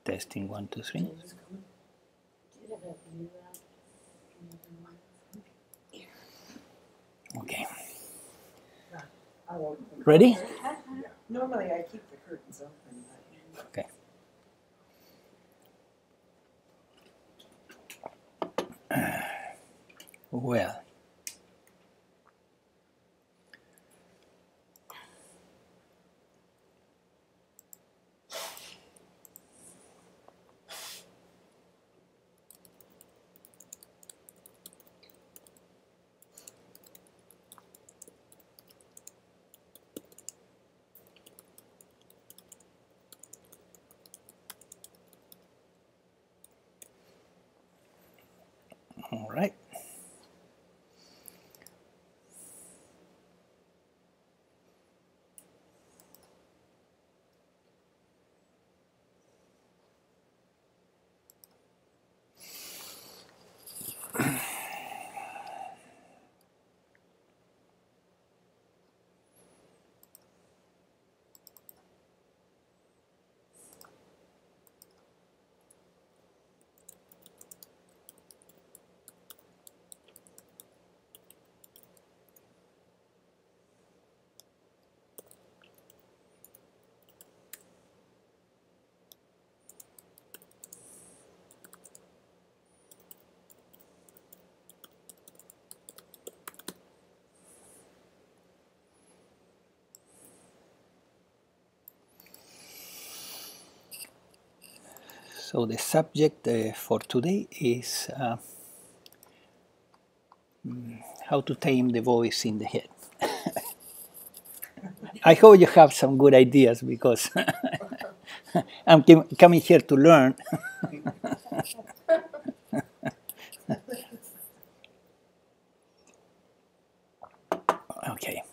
Testing 1, 2, 3. Okay. Ready? Normally I keep the curtains open. Okay. Well. All right. So the subject for today is how to tame the voice in the head. I hope you have some good ideas because I'm coming here to learn. Okay.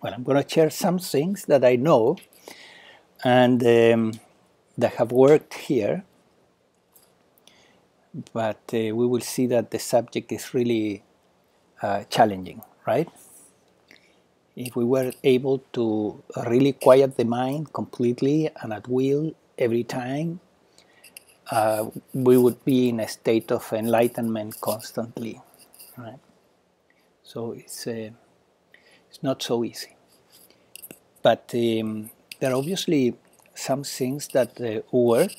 Well, I'm going to share some things that I know and that have worked here. But we will see that the subject is really challenging, right? If we were able to really quiet the mind completely and at will every time, we would be in a state of enlightenment constantly, right? So it's not so easy. But there are obviously some things that work,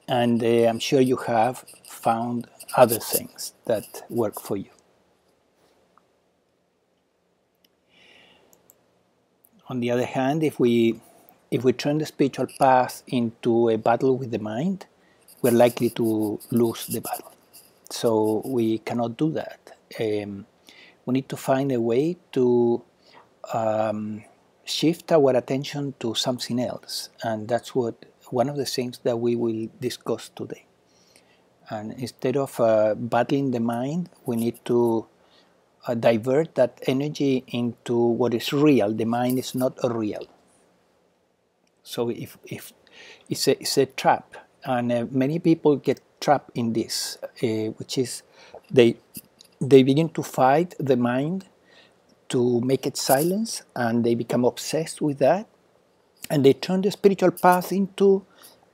and I'm sure you have found other things that work for you. On the other hand, if we turn the spiritual path into a battle with the mind, we're likely to lose the battle. So we cannot do that. We need to find a way to shift our attention to something else, and that's one of the things that we will discuss today. And instead of battling the mind, we need to divert that energy into what is real. The mind is not real. So if it's a trap, and many people get trapped in this, which is they begin to fight the mind to make it silence, and they become obsessed with that, and they turn the spiritual path into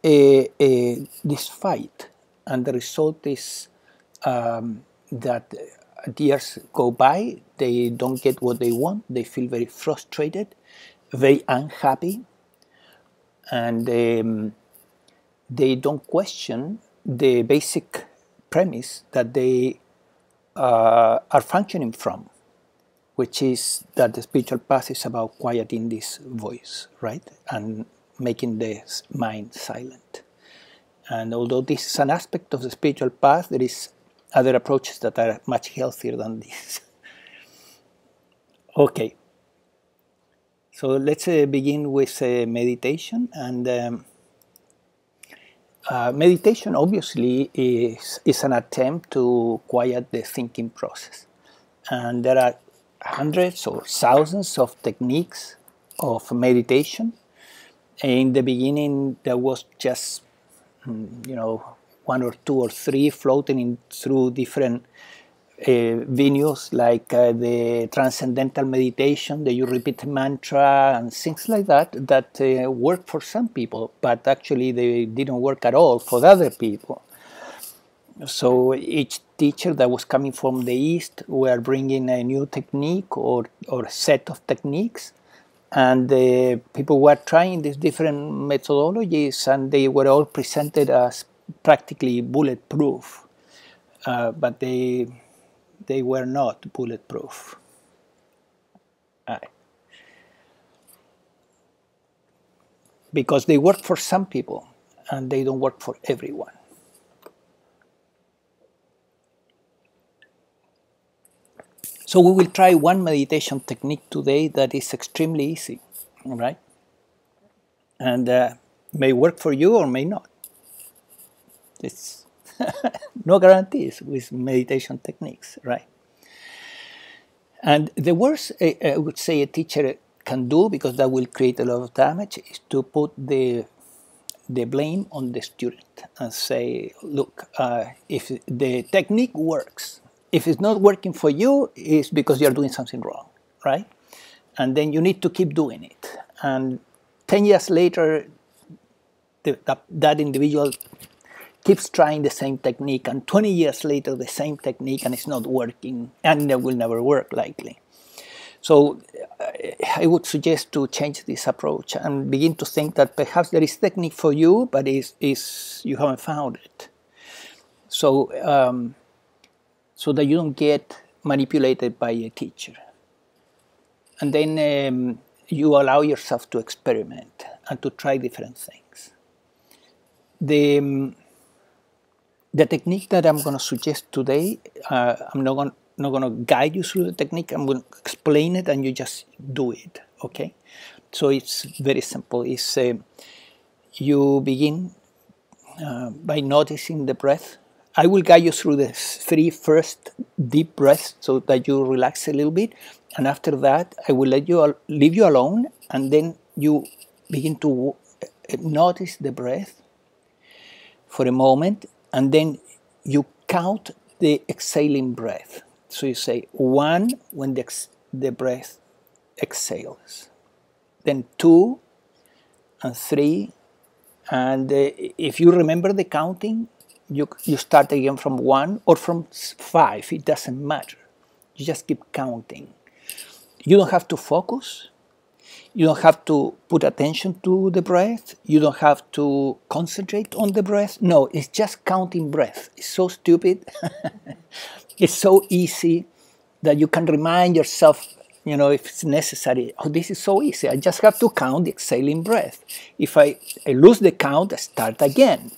this fight, and the result is that years go by, they don't get what they want, they feel very frustrated, very unhappy, and they don't question the basic premise that they are functioning from, which is that the spiritual path is about quieting this voice, right? And making the mind silent. And although this is an aspect of the spiritual path, there is other approaches that are much healthier than this. Okay. So let's begin with meditation. And meditation obviously is an attempt to quiet the thinking process. And there are hundreds or thousands of techniques of meditation. In the beginning, there was just, one or two or three floating in through different venues like the transcendental meditation, that you repeat mantra and things like that, that work for some people, but actually they didn't work at all for other people. So each teacher that was coming from the East were bringing a new technique or set of techniques, and the people were trying these different methodologies, and they were all presented as practically bulletproof, but they were not bulletproof. Because they work for some people and they don't work for everyone. So we will try one meditation technique today that is extremely easy, all right? And may work for you or may not. It's no guarantees with meditation techniques, right? And the worst I would say a teacher can do, because that will create a lot of damage, is to put the blame on the student and say, look, if the technique works, if it's not working for you, it's because you're doing something wrong, right? And then you need to keep doing it. And 10 years later, that individual keeps trying the same technique, and 20 years later, the same technique, and it's not working, and it will never work, likely. So I would suggest to change this approach and begin to think that perhaps there is technique for you, but you haven't found it. So, so that you don't get manipulated by a teacher. And then you allow yourself to experiment and to try different things. The technique that I'm going to suggest today, I'm not going to guide you through the technique. I'm going to explain it and you just do it, okay? So it's very simple. It's you begin by noticing the breath. I will guide you through the 3 first deep breaths so that you relax a little bit. And after that, I will leave you alone, and then you begin to notice the breath for a moment, and then you count the exhaling breath. So you say 1 when the breath exhales, then 2 and 3, and if you remember the counting, you start again from 1 or from 5, it doesn't matter. You just keep counting. You don't have to focus. You don't have to put attention to the breath. You don't have to concentrate on the breath. No, it's just counting breath. It's so stupid. It's so easy that you can remind yourself, if it's necessary, oh, this is so easy. I just have to count the exhaling breath. If I lose the count, I start again.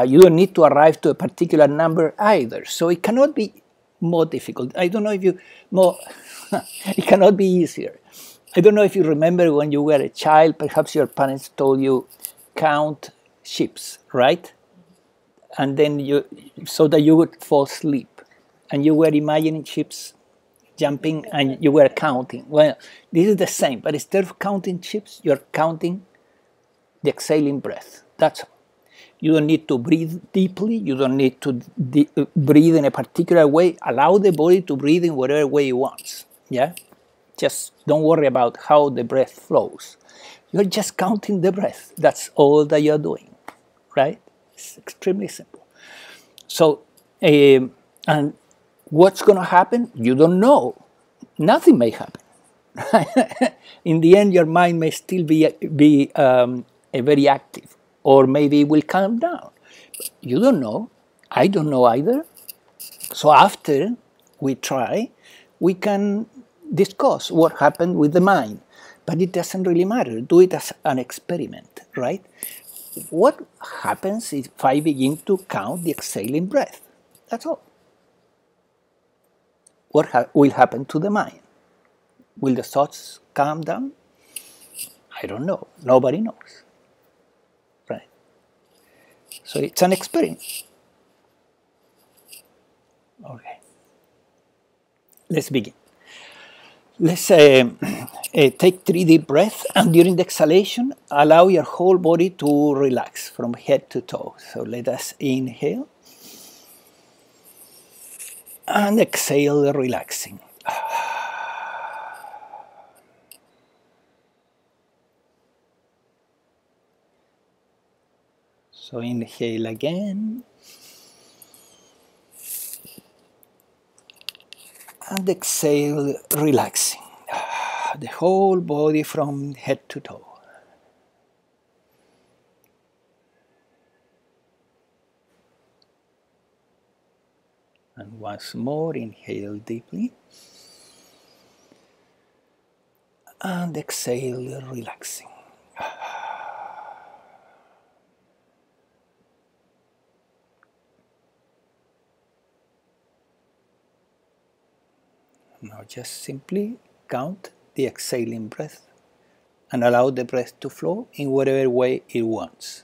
You don't need to arrive to a particular number either. So it cannot be more difficult. I don't know if it cannot be easier. I don't know if you remember when you were a child, perhaps your parents told you, count sheep, right? And then so that you would fall asleep. And you were imagining sheep jumping and you were counting. Well, this is the same, but instead of counting sheep, you're counting the exhaling breath. That's all. You don't need to breathe deeply. You don't need to breathe in a particular way. Allow the body to breathe in whatever way it wants. Yeah? Just don't worry about how the breath flows. You're just counting the breath. That's all that you're doing, right? It's extremely simple. So, and what's going to happen? You don't know. Nothing may happen. In the end, your mind may still be very active, or maybe it will calm down. You don't know. I don't know either. So after we try, we can discuss what happened with the mind. But it doesn't really matter. Do it as an experiment, right? What happens if I begin to count the exhaling breath? That's all. What will happen to the mind? Will the thoughts calm down? I don't know. Nobody knows. Right? So it's an experiment. Okay. Let's begin. Let's take 3 deep breaths, and during the exhalation, allow your whole body to relax from head to toe. So let us inhale. And exhale, relaxing. So inhale again. And exhale, relaxing. The whole body from head to toe. And once more, inhale deeply. And exhale, relaxing. Now just simply count the exhaling breath and allow the breath to flow in whatever way it wants.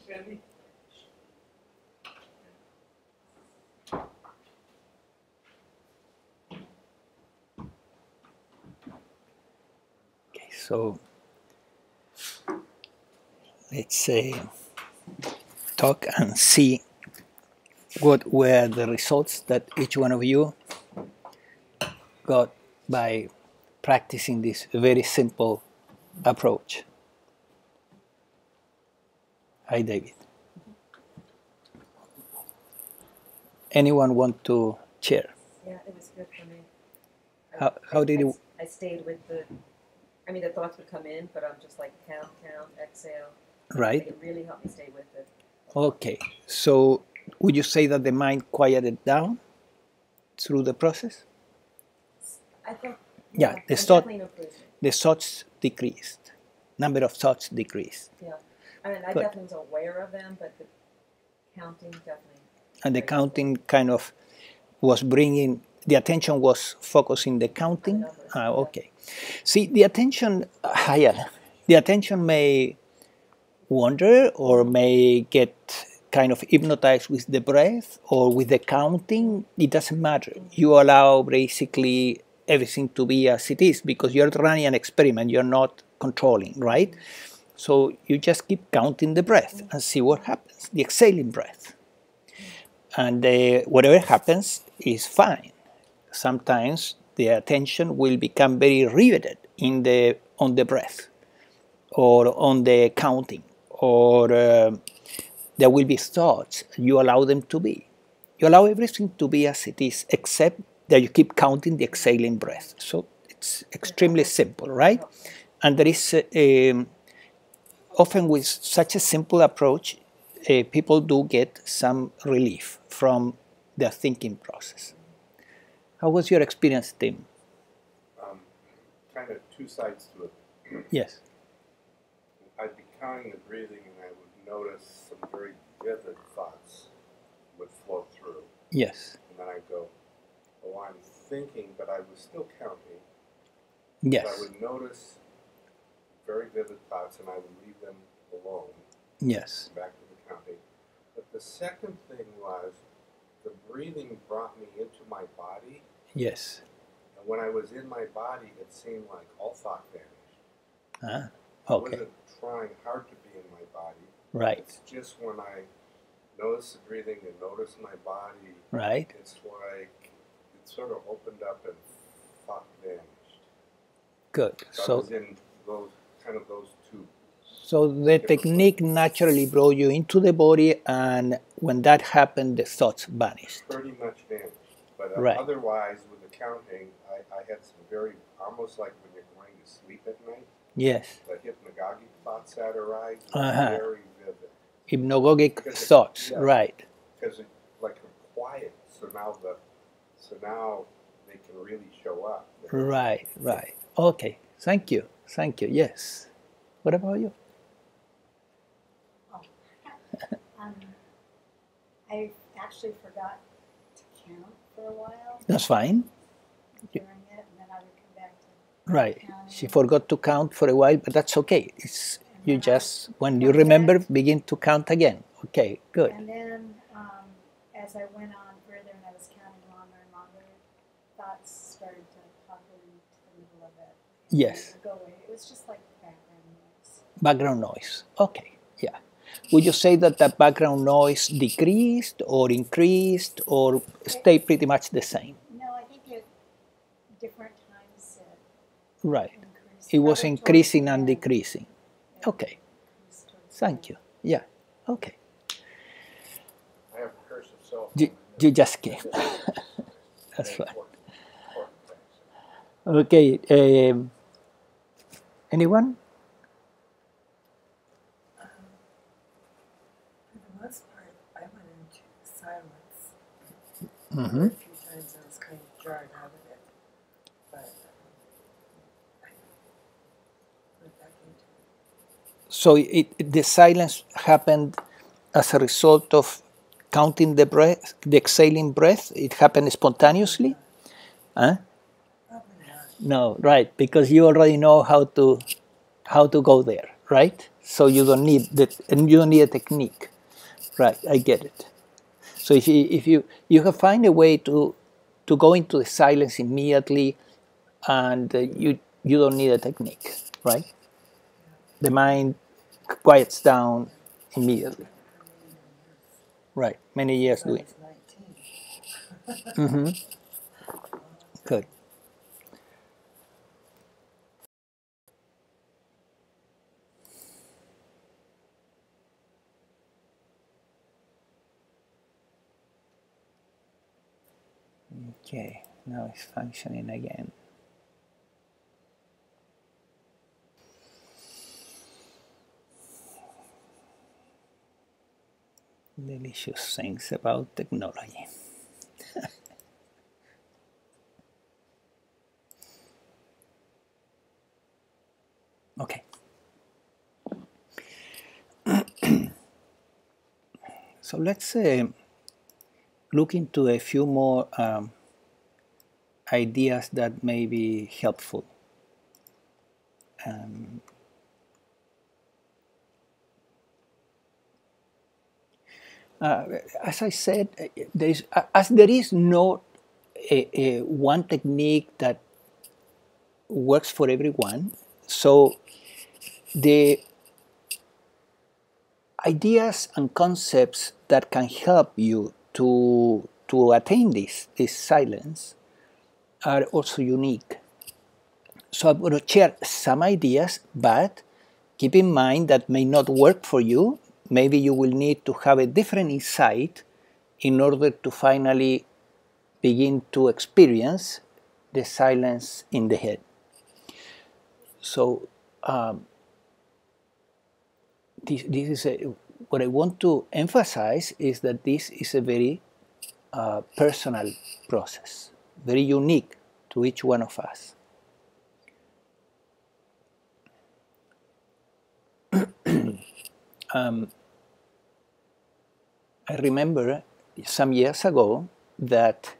Randy? Okay, so let's talk and see what were the results that each one of you got by practicing this very simple approach. Hi, David. Anyone want to share? Yeah, it was good for me. How did it? I stayed with the. I mean, the thoughts would come in, but I'm just like count, exhale. Right. Like it really helped me stay with it. Okay. So, would you say that the mind quieted down through the process? I think. Yeah, the thoughts decreased. Number of thoughts decreased. Yeah, I mean, I Good. definitely was aware of them, but the counting definitely. And the counting kind of was bringing, the attention was focusing the counting. Okay. See, the attention, the attention may wander or may get kind of hypnotized with the breath or with the counting. It doesn't matter. You allow basically everything to be as it is because you're running an experiment. You're not controlling, right? So you just keep counting the breath and see what happens, the exhaling breath. And whatever happens is fine. Sometimes the attention will become very riveted on the breath or on the counting, or there will be thoughts. You allow them to be. You allow everything to be as it is, except that you keep counting the exhaling breath. So it's extremely simple, right? And there is often with such a simple approach, people do get some relief from their thinking process. How was your experience, Tim? Kind of two sides to it. Yes. I'd be counting the breathing and I would notice some very vivid thoughts would flow through. Yes. And then I'd go, oh, I'm thinking, but I was still counting. Yes. So I would notice very vivid thoughts and I would leave them alone. Yes. Back to the counting. But the second thing was the breathing brought me into my body. Yes. And when I was in my body, it seemed like all thought vanished. Okay. I wasn't trying hard to be in my body. Right. It's just when I notice the breathing and notice my body, right. It's like it sort of opened up and thought vanished. Good. So I was in those two. So the technique naturally brought you into the body, and when that happened, the thoughts vanished. Pretty much vanished. But right. Otherwise, with the counting, I had some very, almost like when you're going to sleep at night. Yes. The hypnagogic thoughts that arise are very vivid. Hypnagogic thoughts, right. Because it's like quiet, so now they can really show up. Right. Okay, thank you, yes. What about you? I actually forgot to count for a while. That's fine. During it, and then I would come back to right. counting. She forgot to count for a while, but that's okay. It's you just, when you remember, begin to count again. Okay, good. And then as I went on further and I was counting longer and longer, thoughts started to pop into the middle of it. Yes. Go away. It was just like background noise. Background noise. Okay, yeah. Would you say that the background noise decreased or increased or stayed pretty much the same? No, I think at different times right. increased. It was increasing and Yeah. decreasing. Okay. Thank you. Yeah. Okay. I have a curse of self. You just came. That's fine. Okay. Anyone? Most part, I went into silence. Mm-hmm. A few times I was kind of jarred out of it, but I went back into it. So the silence happened as a result of counting the breath, the exhaling breath. It happened spontaneously. Huh? Probably not. No, right, because you already know how to go there, right? So you don't need that, and you don't need a technique, right? I get it. So if you can find a way to go into the silence immediately, and you don't need a technique, right? The mind quiets down immediately, right? Many years doing. Good. Okay, now it's functioning again. Delicious things about technology. Okay. So let's look into a few more ideas that may be helpful. As I said, there is no one technique that works for everyone. So the ideas and concepts that can help you to attain this silence are also unique. So I'm going to share some ideas, but keep in mind that may not work for you. Maybe you will need to have a different insight in order to finally begin to experience the silence in the head. So this is what I want to emphasize is that this is a very personal process, very unique to each one of us. I remember some years ago that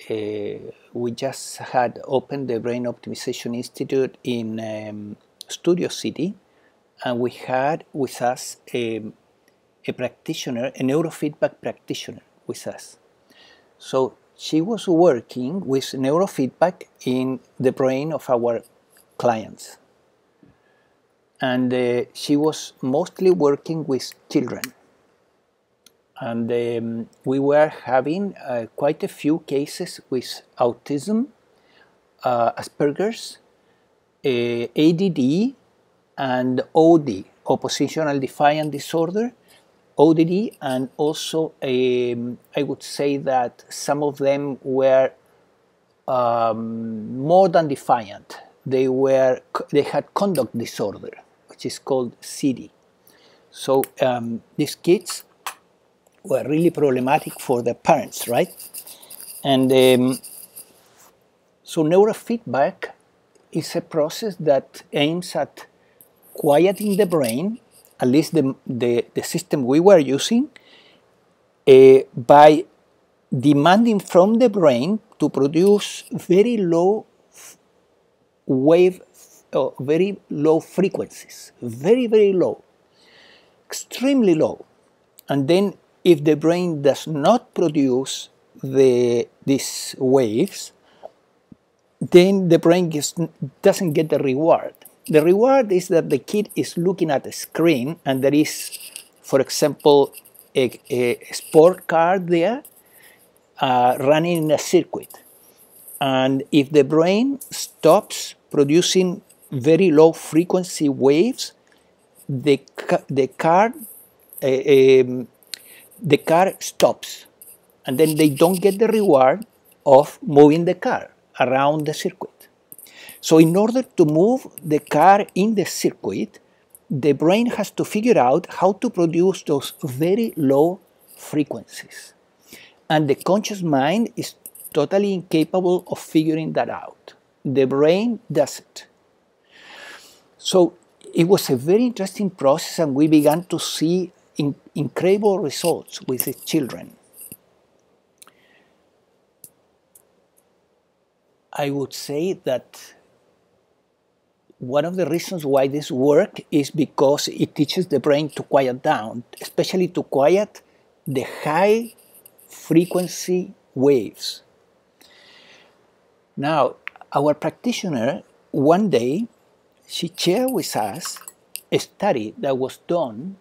we just had opened the Brain Optimization Institute in Studio City, and we had with us a practitioner, a neurofeedback practitioner with us. So she was working with neurofeedback in the brain of our clients. And she was mostly working with children. And we were having quite a few cases with autism, Asperger's, ADD, and OD, oppositional defiant disorder, ODD, and also I would say that some of them were more than defiant. They had conduct disorder, which is called CD. So these kids were really problematic for their parents, right? And so neurofeedback is a process that aims at quieting the brain, at least the system we were using, by demanding from the brain to produce very low wave, very low frequencies, very, very low, extremely low. And then if the brain does not produce these waves, then the brain doesn't get the reward. The reward is that the kid is looking at a screen and there is, for example, a sport car there running in a circuit. And if the brain stops producing very low frequency waves, the car stops, and then they don't get the reward of moving the car around the circuit. So in order to move the car in the circuit, the brain has to figure out how to produce those very low frequencies. And the conscious mind is totally incapable of figuring that out. The brain does it. So it was a very interesting process, and we began to see incredible results with the children. I would say that one of the reasons why this works is because it teaches the brain to quiet down, especially to quiet the high frequency waves. Now, our practitioner, one day, she shared with us a study that was done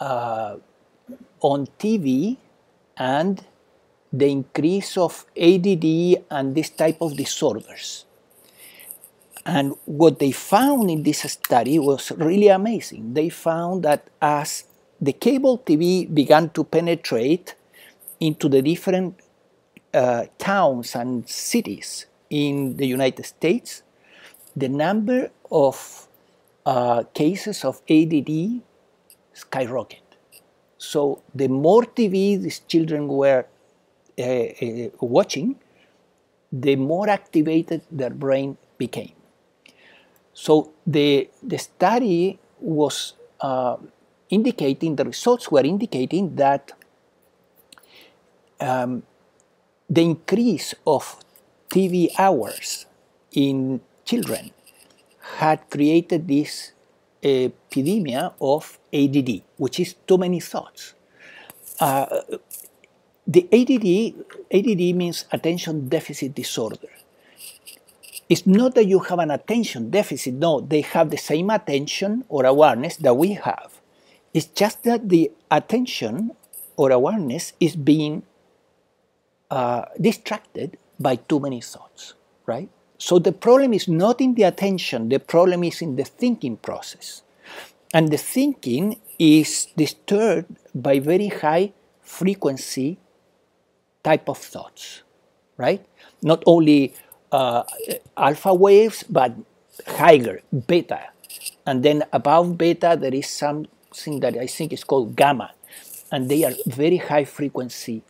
on TV and the increase of ADD and this type of disorders. And what they found in this study was really amazing. They found that as the cable TV began to penetrate into the different towns and cities in the United States, the number of cases of ADD skyrocketed. So the more TV these children were watching, the more activated their brain became. So the study was indicating, the results were indicating that the increase of TV hours in children had created this epidemic of ADD, which is too many thoughts. The ADD means attention deficit disorder. It's not that you have an attention deficit, no, they have the same attention or awareness that we have. It's just that the attention or awareness is being distracted by too many thoughts, right? So the problem is not in the attention, the problem is in the thinking process. And the thinking is disturbed by very high frequency type of thoughts, right? Not only alpha waves, but higher, beta. And then above beta, there is something that I think is called gamma. And they are very high frequency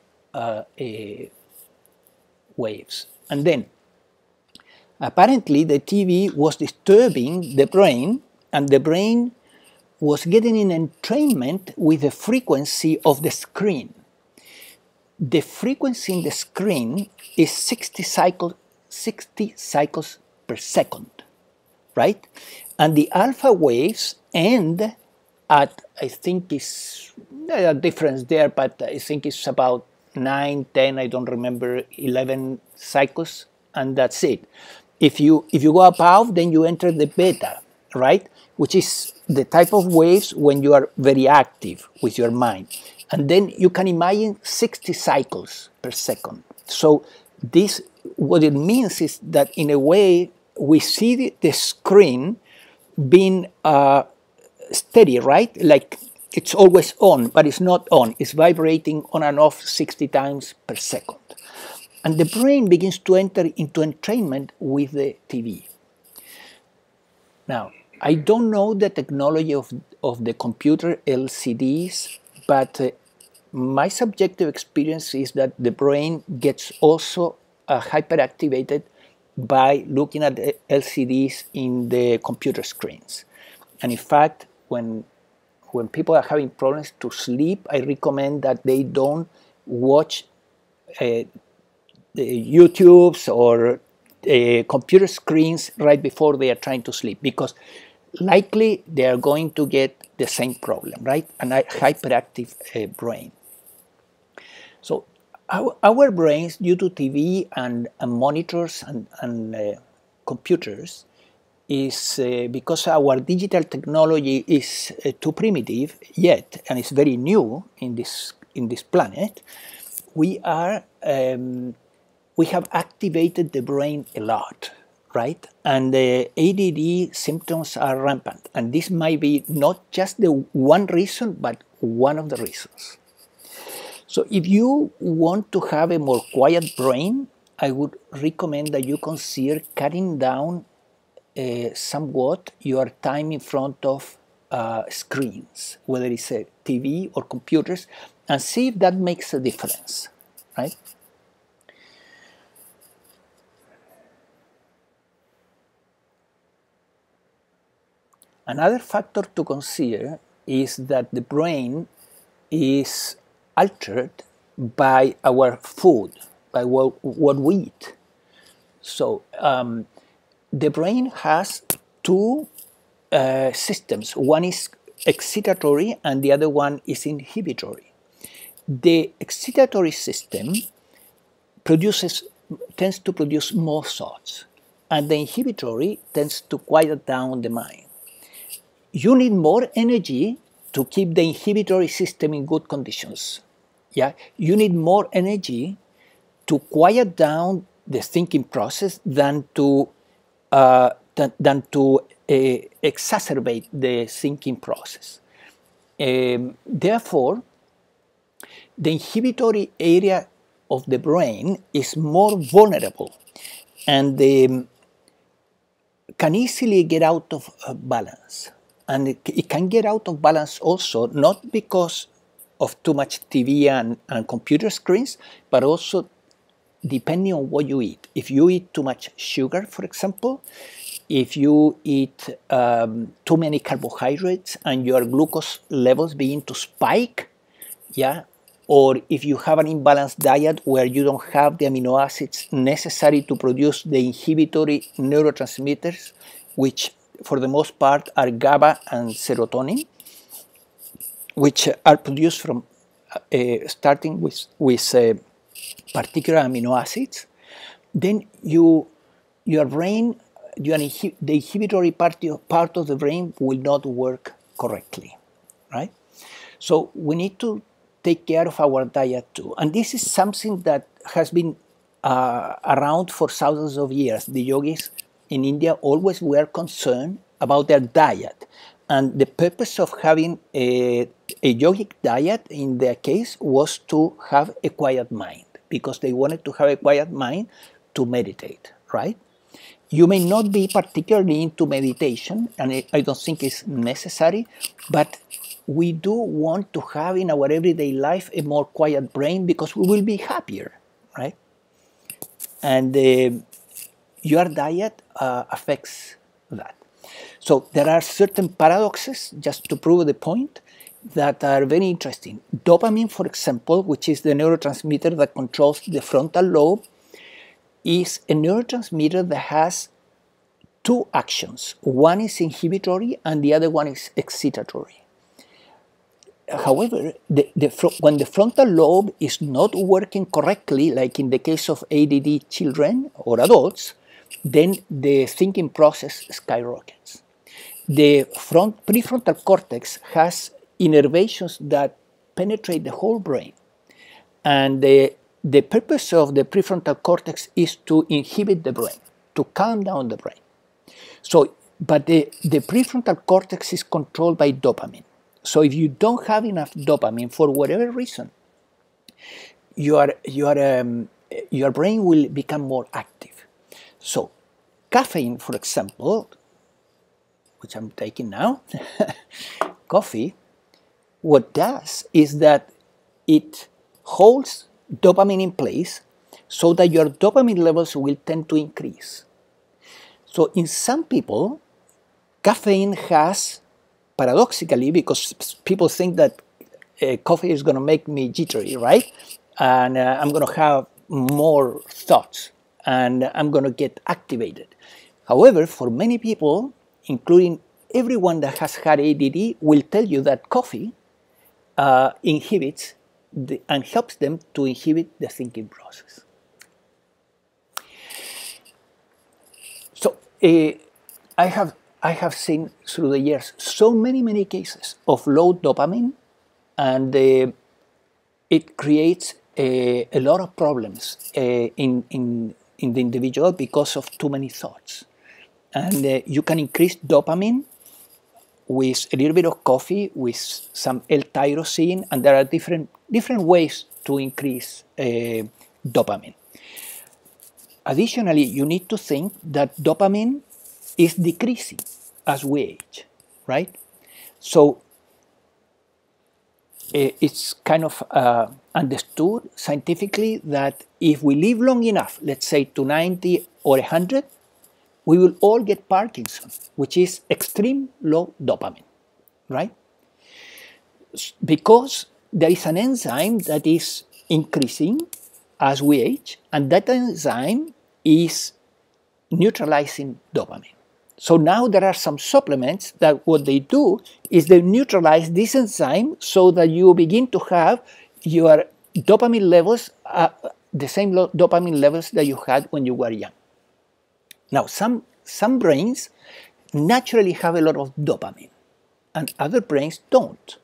waves. And then, apparently, the TV was disturbing the brain, and the brain was getting in entrainment with the frequency of the screen. The frequency in the screen is 60 cycles per second, right? And the alpha waves end at, I think is a difference there, but I think it's about 9, 10, I don't remember, 11 cycles, and that's it. If you go above, then you enter the beta, right? Which is the type of waves when you are very active with your mind. And then you can imagine 60 cycles per second. So this, what it means is that in a way, we see the screen being steady, right? Like it's always on, but it's not on. It's vibrating on and off 60 times per second. And the brain begins to enter into entrainment with the TV. Now, I don't know the technology of the computer LCDs, but my subjective experience is that the brain gets also hyperactivated by looking at the LCDs in the computer screens. And in fact, when people are having problems to sleep, I recommend that they don't watch the YouTubes or computer screens right before they are trying to sleep, because likely they are going to get the same problem, right? An hyperactive brain. So our brains, due to TV and monitors and computers, is because our digital technology is too primitive yet, and it's very new in this planet. We have activated the brain a lot, right? And the ADD symptoms are rampant. And this might be not just the one reason, but one of the reasons. So if you want to have a more quiet brain, I would recommend that you consider cutting down somewhat your time in front of screens, whether it's a TV or computers, and see if that makes a difference, right? Another factor to consider is that the brain is altered by our food, by what we eat. So the brain has two systems. One is excitatory and the other one is inhibitory. The excitatory system tends to produce more thoughts, and the inhibitory tends to quiet down the mind. You need more energy to keep the inhibitory system in good conditions. Yeah, you need more energy to quiet down the thinking process than to exacerbate the thinking process. Therefore, the inhibitory area of the brain is more vulnerable and can easily get out of balance. And it can get out of balance also not because of too much TV and computer screens, but also depending on what you eat. If you eat too much sugar, for example, if you eat too many carbohydrates and your glucose levels begin to spike, yeah, or if you have an imbalanced diet where you don't have the amino acids necessary to produce the inhibitory neurotransmitters, which for the most part are GABA and serotonin, which are produced from starting with particular amino acids, then your brain, the inhibitory part of the brain will not work correctly, right? So we need to take care of our diet too. And this is something that has been around for thousands of years. The yogis in India always were concerned about their diet. And the purpose of having a yogic diet in their case was to have a quiet mind, because they wanted to have a quiet mind to meditate, right? You may not be particularly into meditation, and I don't think it's necessary, but we do want to have in our everyday life a more quiet brain because we will be happier, right? And your diet affects that. So there are certain paradoxes, just to prove the point, that are very interesting. Dopamine, for example, which is the neurotransmitter that controls the frontal lobe, is a neurotransmitter that has two actions. One is inhibitory and the other one is excitatory. However, when the frontal lobe is not working correctly, like in the case of ADD children or adults, then the thinking process skyrockets. The prefrontal cortex has innervations that penetrate the whole brain. And the purpose of the prefrontal cortex is to inhibit the brain, to calm down the brain. So, but the prefrontal cortex is controlled by dopamine. So if you don't have enough dopamine for whatever reason, your brain will become more active. So caffeine, for example, which I'm taking now, coffee, what does is that it holds dopamine in place so that your dopamine levels will tend to increase. So in some people, caffeine has, paradoxically, because people think that coffee is going to make me jittery, right? And I'm going to have more thoughts and I'm going to get activated. However, for many people, including everyone that has had ADD, will tell you that coffee inhibits and helps them to inhibit the thinking process. So I have seen through the years so many cases of low dopamine, and it creates a lot of problems in the individual because of too many thoughts. And you can increase dopamine with a little bit of coffee, with some L-tyrosine, and there are different ways to increase dopamine. Additionally, you need to think that dopamine is decreasing as we age, right? So it's kind of understood scientifically that if we live long enough, let's say to 90 or 100, we will all get Parkinson's, which is extreme low dopamine, right? Because there is an enzyme that is increasing as we age, and that enzyme is neutralizing dopamine. So now there are some supplements that what they do is they neutralize this enzyme so that you begin to have your dopamine levels, the same dopamine levels that you had when you were young. Now, some brains naturally have a lot of dopamine and other brains don't.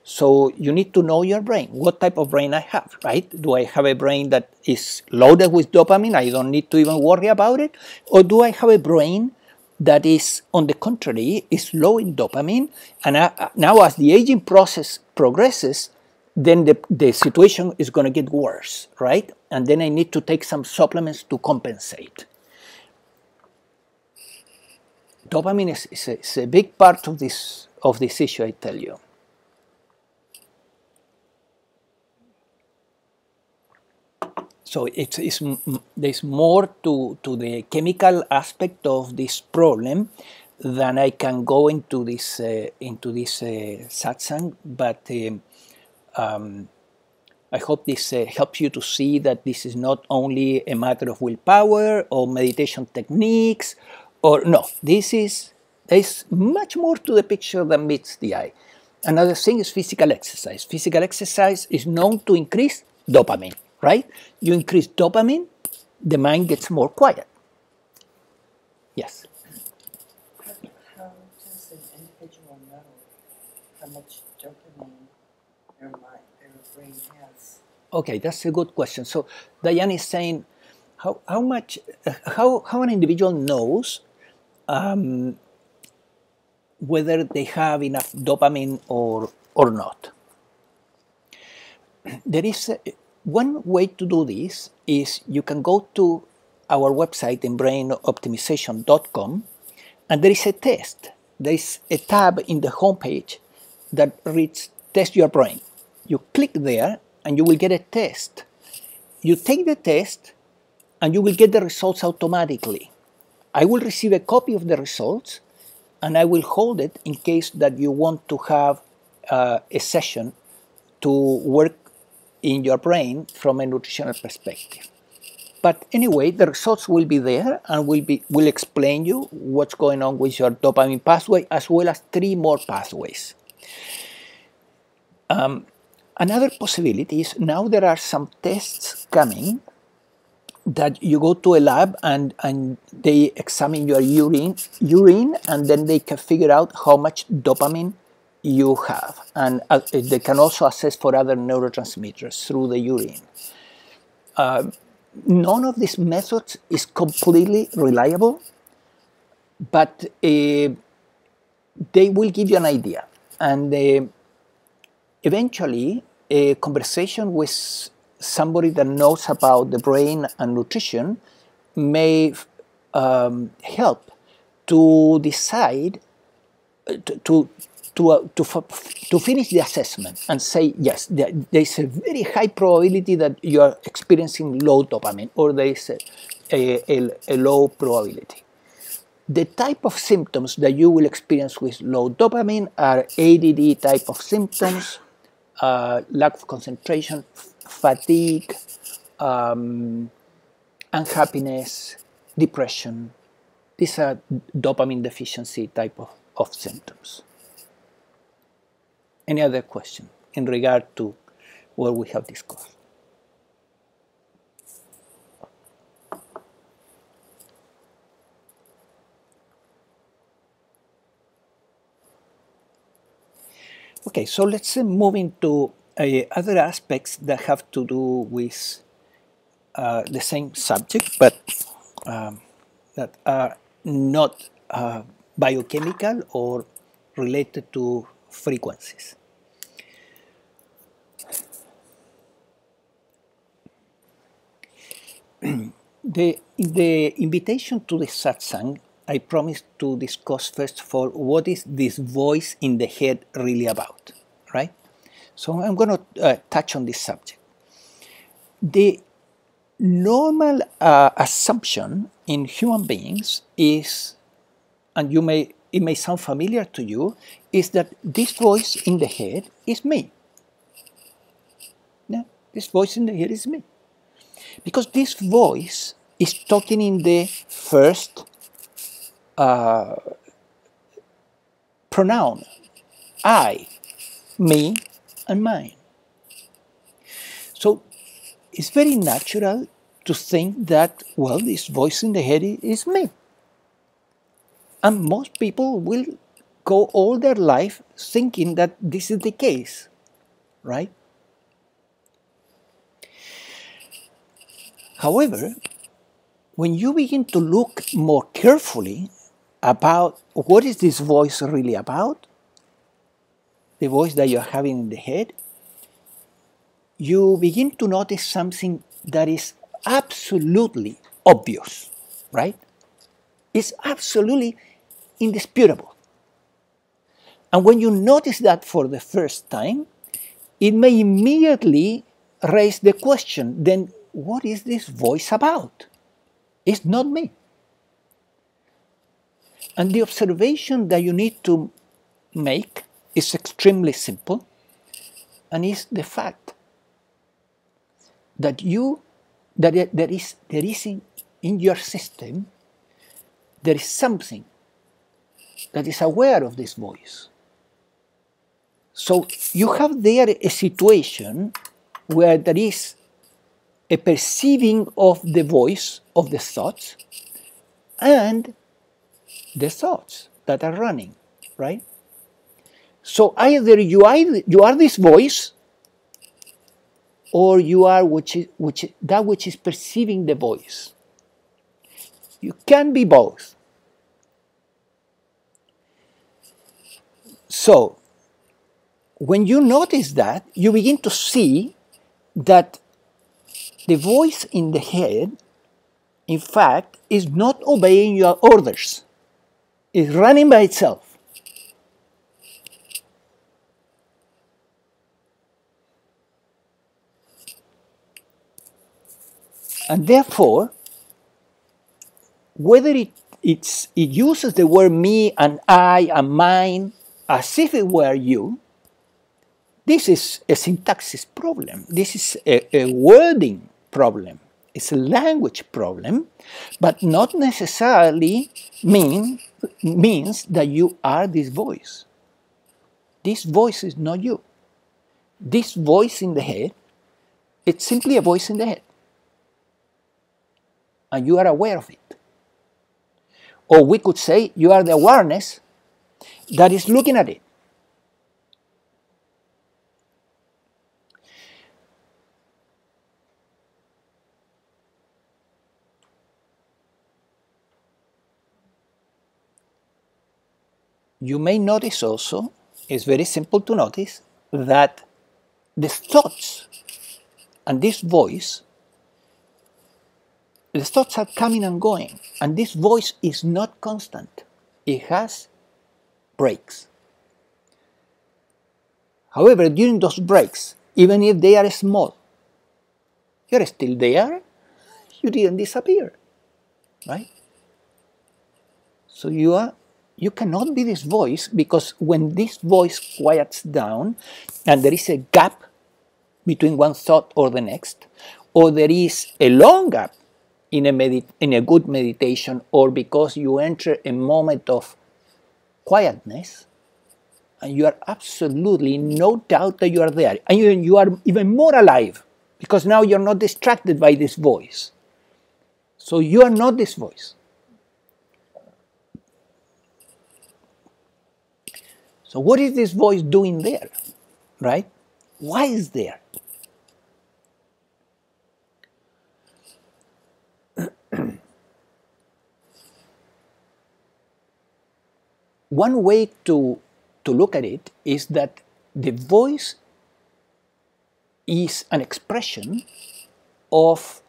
So you need to know your brain, what type of brain I have, right? Do I have a brain that is loaded with dopamine, I don't need to even worry about it? Or do I have a brain that is, on the contrary, is low in dopamine, and now as the aging process progresses, then the situation is going to get worse, right? And then I need to take some supplements to compensate. Dopamine is a big part of this issue, I tell you. So there's more to the chemical aspect of this problem than I can go into this satsang, but I hope this helps you to see that this is not only a matter of willpower or meditation techniques, or no, there's much more to the picture than meets the eye. Another thing is physical exercise. Physical exercise is known to increase dopamine, right? You increase dopamine, the mind gets more quiet. Yes? How does an individual know how much dopamine their brain has? Okay, that's a good question. So Diane is saying how an individual knows whether they have enough dopamine or not. There is one way to do this is you can go to our website in brainoptimization.com, and there is a test. There is a tab in the homepage that reads Test Your Brain. You click there and you will get a test. You take the test and you will get the results automatically. I will receive a copy of the results and I will hold it in case that you want to have a session to work in your brain from a nutritional perspective. But anyway, the results will be there and will explain you what's going on with your dopamine pathway, as well as 3 more pathways. Another possibility is now there are some tests coming that you go to a lab and they examine your urine and then they can figure out how much dopamine you have. And they can also assess for other neurotransmitters through the urine. None of these methods is completely reliable, but they will give you an idea. And eventually, a conversation with somebody that knows about the brain and nutrition may help to decide to finish the assessment and say, yes, there is a very high probability that you are experiencing low dopamine, or there is a low probability. The type of symptoms that you will experience with low dopamine are ADD type of symptoms, lack of concentration, fatigue, unhappiness, depression. These are dopamine deficiency type of symptoms. Any other question in regard to what we have discussed? Okay, so let's move into other aspects that have to do with the same subject, but that are not biochemical or related to frequencies. The invitation to the satsang, I promised to discuss first of all what is this voice in the head really about, right? So I'm going to touch on this subject. The normal assumption in human beings is, and it may sound familiar to you, is that this voice in the head is me. Yeah, this voice in the head is me. Because this voice is talking in the first pronoun, I, me, and mine. So it's very natural to think that, well, this voice in the head is me. And most people will go all their life thinking that this is the case, right? However, when you begin to look more carefully about what is this voice really about, the voice that you're having in the head, you begin to notice something that is absolutely obvious, right? It's absolutely indisputable. And when you notice that for the first time, it may immediately raise the question, then what is this voice about? It's not me. And the observation that you need to make is extremely simple, and is the fact that there is in your system, there is something that is aware of this voice. So you have there a situation where there is a perceiving of the voice of the thoughts and the thoughts that are running, right? So either you are this voice, or you are that which is perceiving the voice. You can be both. So when you notice that, you begin to see that the voice in the head, in fact, is not obeying your orders. It's running by itself. And therefore, whether it uses the word me and I and mine as if it were you, this is a syntaxis problem. This is a wording problem. It's a language problem, but not necessarily means that you are this voice. This voice is not you. This voice in the head, it's simply a voice in the head. And you are aware of it. Or we could say you are the awareness that is looking at it. You may notice also, it's very simple to notice, that the thoughts and this voice, the thoughts are coming and going, and this voice is not constant. It has breaks. However, during those breaks, even if they are small, you're still there, you didn't disappear, right? So you cannot be this voice, because when this voice quiets down and there is a gap between one thought or the next, or there is a long gap in a good meditation, or because you enter a moment of quietness, and you are absolutely no doubt that you are there, and you are even more alive, because now you're not distracted by this voice. So you are not this voice. So what is this voice doing there, right? Why is there? One way to look at it is that the voice is an expression of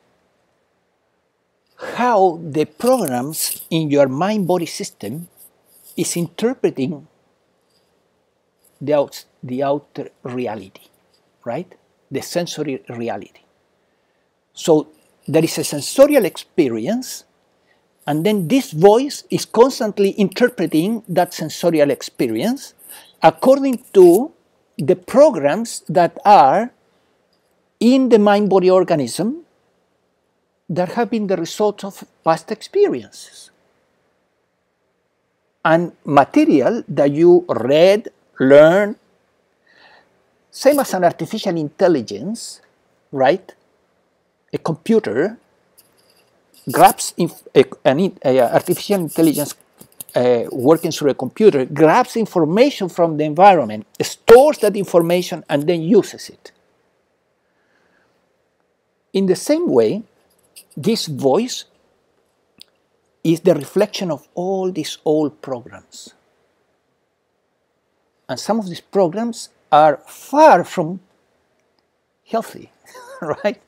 how the programs in your mind-body system is interpreting the outer reality, right? The sensory reality. So there is a sensorial experience, and then this voice is constantly interpreting that sensorial experience according to the programs that are in the mind-body organism that have been the result of past experiences. and material that you read, learn, same as an artificial intelligence, right? A computer grabs an artificial intelligence working through a computer, grabs information from the environment, stores that information, and then uses it. In the same way, this voice is the reflection of all these old programs. And some of these programs are far from healthy, right?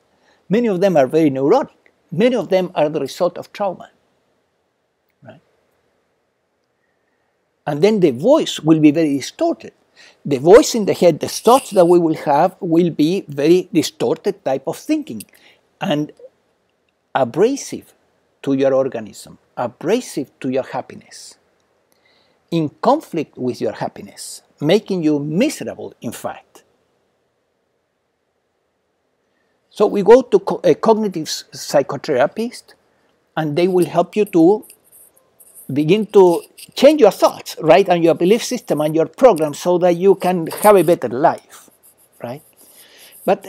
Many of them are very neurotic. Many of them are the result of trauma, right? And then the voice will be very distorted. The voice in the head, the thoughts that we will have will be very distorted type of thinking and abrasive to your organism, abrasive to your happiness, in conflict with your happiness, making you miserable, in fact. So we go to a cognitive psychotherapist, and they will help you to begin to change your thoughts, right, and your belief system and your program so that you can have a better life, right?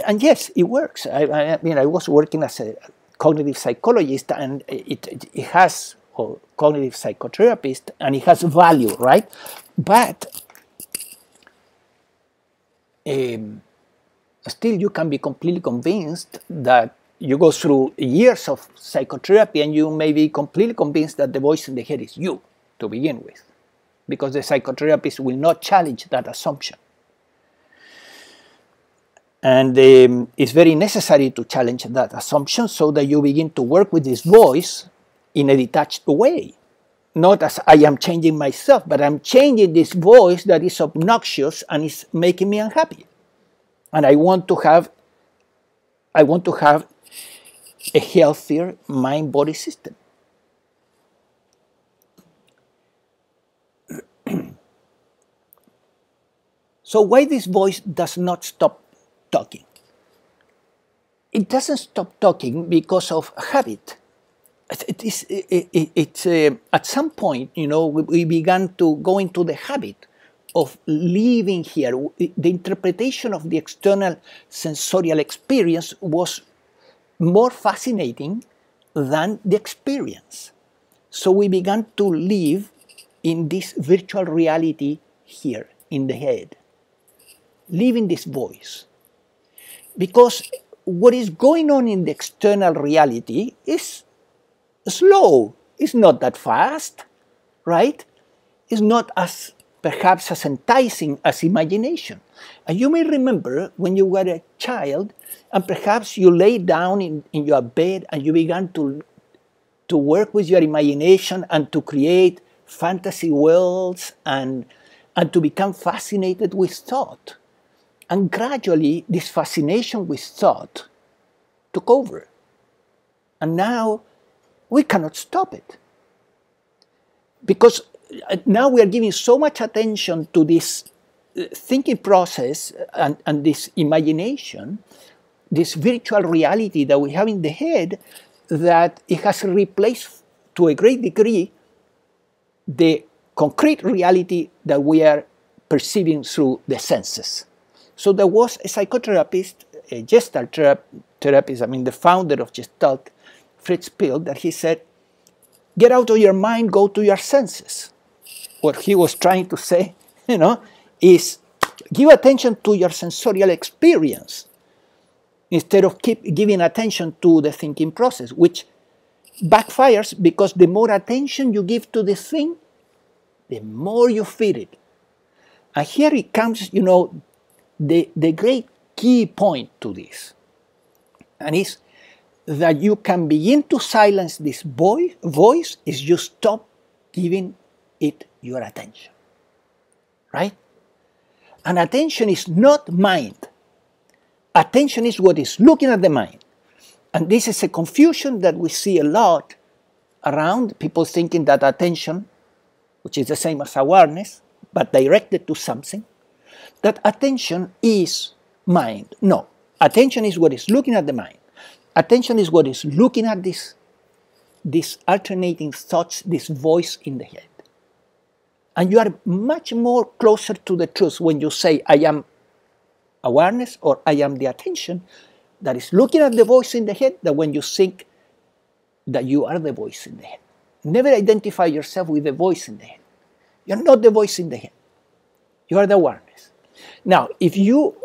And yes, it works. I mean, I was working as a cognitive psychologist, and it has, or cognitive psychotherapist, and it has value, right? But still you can be completely convinced that you go through years of psychotherapy and you may be completely convinced that the voice in the head is you to begin with, because the psychotherapist will not challenge that assumption. And it's very necessary to challenge that assumption so that you begin to work with this voice in a detached way. Not as I am changing myself, but I'm changing this voice that is obnoxious and is making me unhappy. And I want to have a healthier mind-body system. So why this voice does not stop talking? It doesn't stop talking because of habit. It's at some point, you know, we began to go into the habit of living here. The interpretation of the external sensorial experience was more fascinating than the experience. So we began to live in this virtual reality here in the head, living this voice. Because what is going on in the external reality is slow. It's not that fast, right? It's not as perhaps as enticing as imagination. And you may remember when you were a child, and perhaps you lay down in your bed and you began to work with your imagination and to create fantasy worlds and to become fascinated with thought. And gradually, this fascination with thought took over. And now we cannot stop it. Because now we are giving so much attention to this thinking process and this imagination, this virtual reality that we have in the head, that it has replaced to a great degree the concrete reality that we are perceiving through the senses. So there was a psychotherapist, a Gestalt therapist, I mean the founder of Gestalt, Fritz Perls, that he said, get out of your mind, go to your senses. What he was trying to say, you know, is give attention to your sensorial experience instead of keep giving attention to the thinking process, which backfires because the more attention you give to the thing, the more you feed it. And here it comes, you know, the great key point to this. And it's that you can begin to silence this voice if you stop giving it your attention. Right? And attention is not mind. Attention is what is looking at the mind. And this is a confusion that we see a lot around, people thinking that attention, which is the same as awareness, but directed to something, that attention is mind. No, attention is what is looking at the mind. Attention is what is looking at this alternating thoughts, this voice in the head. And you are much more closer to the truth when you say, I am awareness or I am the attention that is looking at the voice in the head, than when you think that you are the voice in the head. Never identify yourself with the voice in the head. You're not the voice in the head. You are the awareness. Now, if you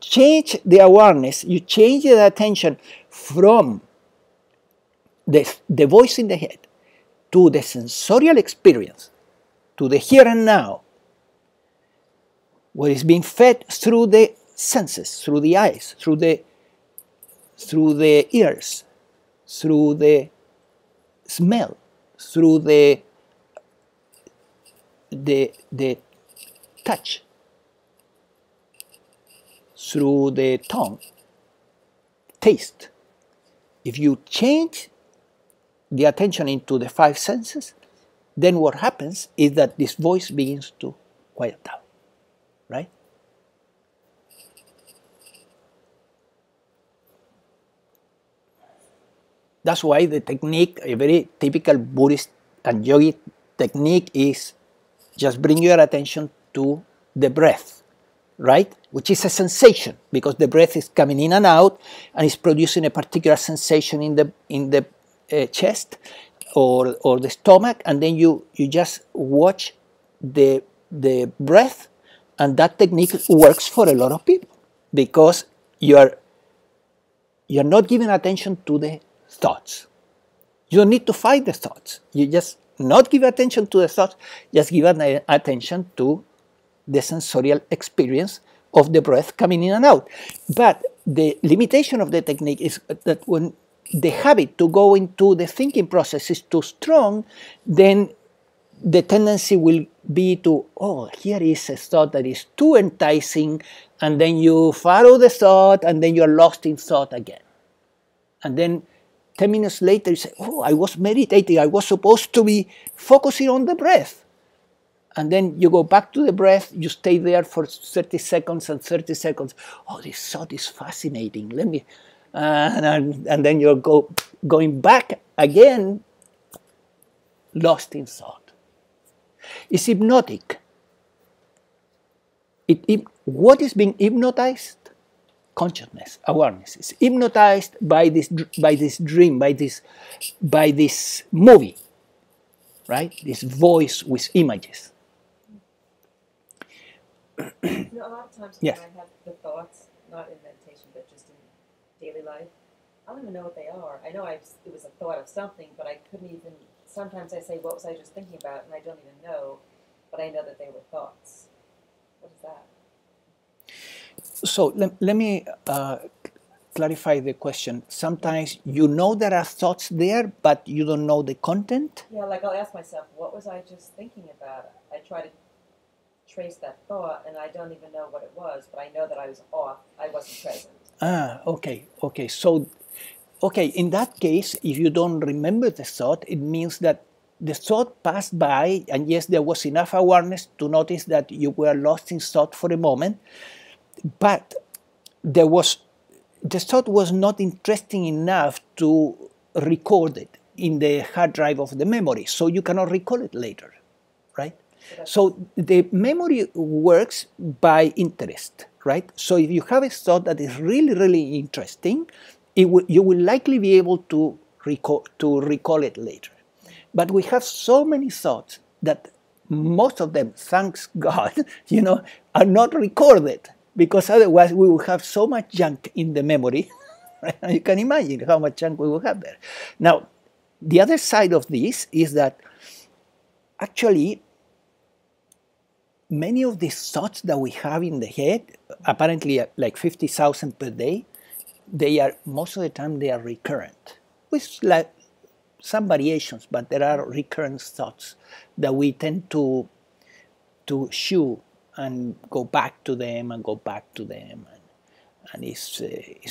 change the awareness, you change the attention from the voice in the head to the sensorial experience, to the here and now, what is being fed through the senses, through the eyes, through the ears, through the smell, through the touch, through the tongue, taste. If you change the attention into the five senses, then what happens is that this voice begins to quiet down, right? That's why the technique, a very typical Buddhist and yogic technique, is just bring your attention to the breath, right? Which is a sensation, because the breath is coming in and out and is producing a particular sensation in the chest or the stomach, and then you just watch the breath, and that technique works for a lot of people because you're not giving attention to the thoughts. You don't need to fight the thoughts. You just not give attention to the thoughts, just give attention to the sensorial experience of the breath coming in and out. But the limitation of the technique is that when the habit to go into the thinking process is too strong, then the tendency will be to, oh, here is a thought that is too enticing, and then you follow the thought, and then you're lost in thought again. And then 10 minutes later, you say, oh, I was meditating. I was supposed to be focusing on the breath. And then you go back to the breath. You stay there for 30 seconds and 30 seconds. Oh, this thought is fascinating. Let me... and then you're going back again, lost in thought. It's hypnotic. What is being hypnotized? Consciousness, awareness is hypnotized by this dream, by this movie, right? This voice with images. You know, a lot of times Yes. when I have the thoughts, not in meditation, but just in daily life, I don't even know what they are. I know it was a thought of something, but I couldn't even. Sometimes I say, "What was I just thinking about?" and I don't even know, but I know that they were thoughts. What is that? So let me clarify the question. Sometimes you know there are thoughts there, but you don't know the content. Yeah, like I'll ask myself, "What was I just thinking about?" I try to trace that thought, and I don't even know what it was, but I know that I was off. I wasn't present. Okay. So, in that case, if you don't remember the thought, it means that the thought passed by, and yes, there was enough awareness to notice that you were lost in thought for a moment, but the thought was not interesting enough to record it in the hard drive of the memory, so you cannot recall it later, right? So the memory works by interest, right? So if you have a thought that is really, really interesting, you will likely be able to recall it later. But we have so many thoughts that most of them, thanks God, are not recorded, because otherwise we will have so much junk in the memory. Right? You can imagine how much junk we will have there. Now, the other side of this is that actually many of these thoughts that we have in the head, apparently like 50,000 per day, most of the time they are recurrent, with like some variations, but there are recurrent thoughts that we tend to chew and go back to them and go back to them, and it's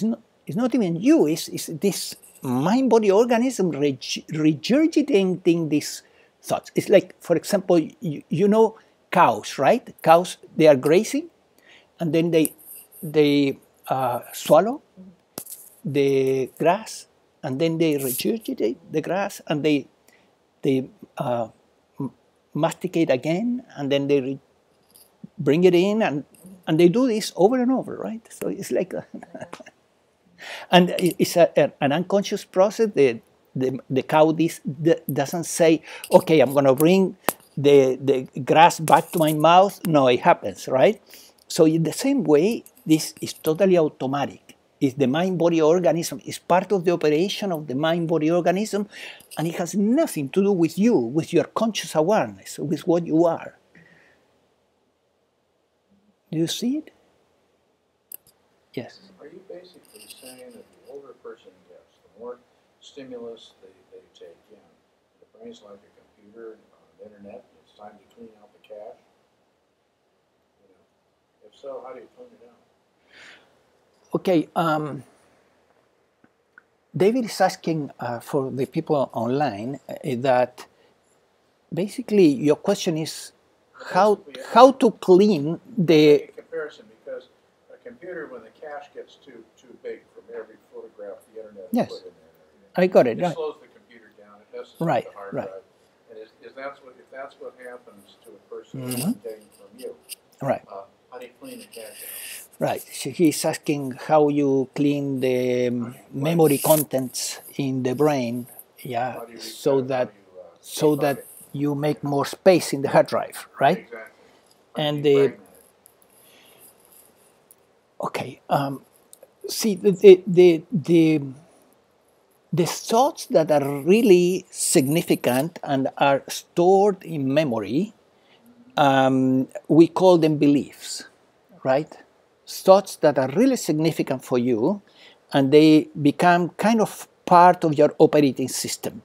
not even you. It's this mind-body organism regurgitating these thoughts. It's like, for example, you know cows, right? Cows, they are grazing, and then they swallow the grass, and then they regurgitate the grass, and they masticate again, and then they bring it in, and they do this over and over, right? So it's like, and it's an unconscious process. The cow doesn't say, okay, I'm going to bring the grass back to my mouth. No, it happens, right? So in the same way, this is totally automatic. It's the mind-body organism. It's part of the operation of the mind-body organism, and it has nothing to do with you, with your conscious awareness, with what you are. Do you see it? Yes. Are you basically saying that the older a person gets, the more stimulus they take in? The brain's like a computer on the internet, and it's time to clean out the cache? You know, if so, how do you clean it out? Okay. David is asking for the people online that basically your question is how to clean the comparison, because a computer, when the cache gets too big from every photograph the internet Yes. put in there, I got it, it right. slows the computer down. It messes Right, with the hard right. drive. And if that's what happens to a person getting from you, Right. how do you clean the cache out? Right. So he's asking how you clean the memory contents in the brain, yeah, How do you so that define it? you make more space in the hard drive, right? Exactly. And You fragment it. okay, see the thoughts that are really significant and are stored in memory, we call them beliefs, right? Thoughts that are really significant for you, and they become kind of part of your operating system.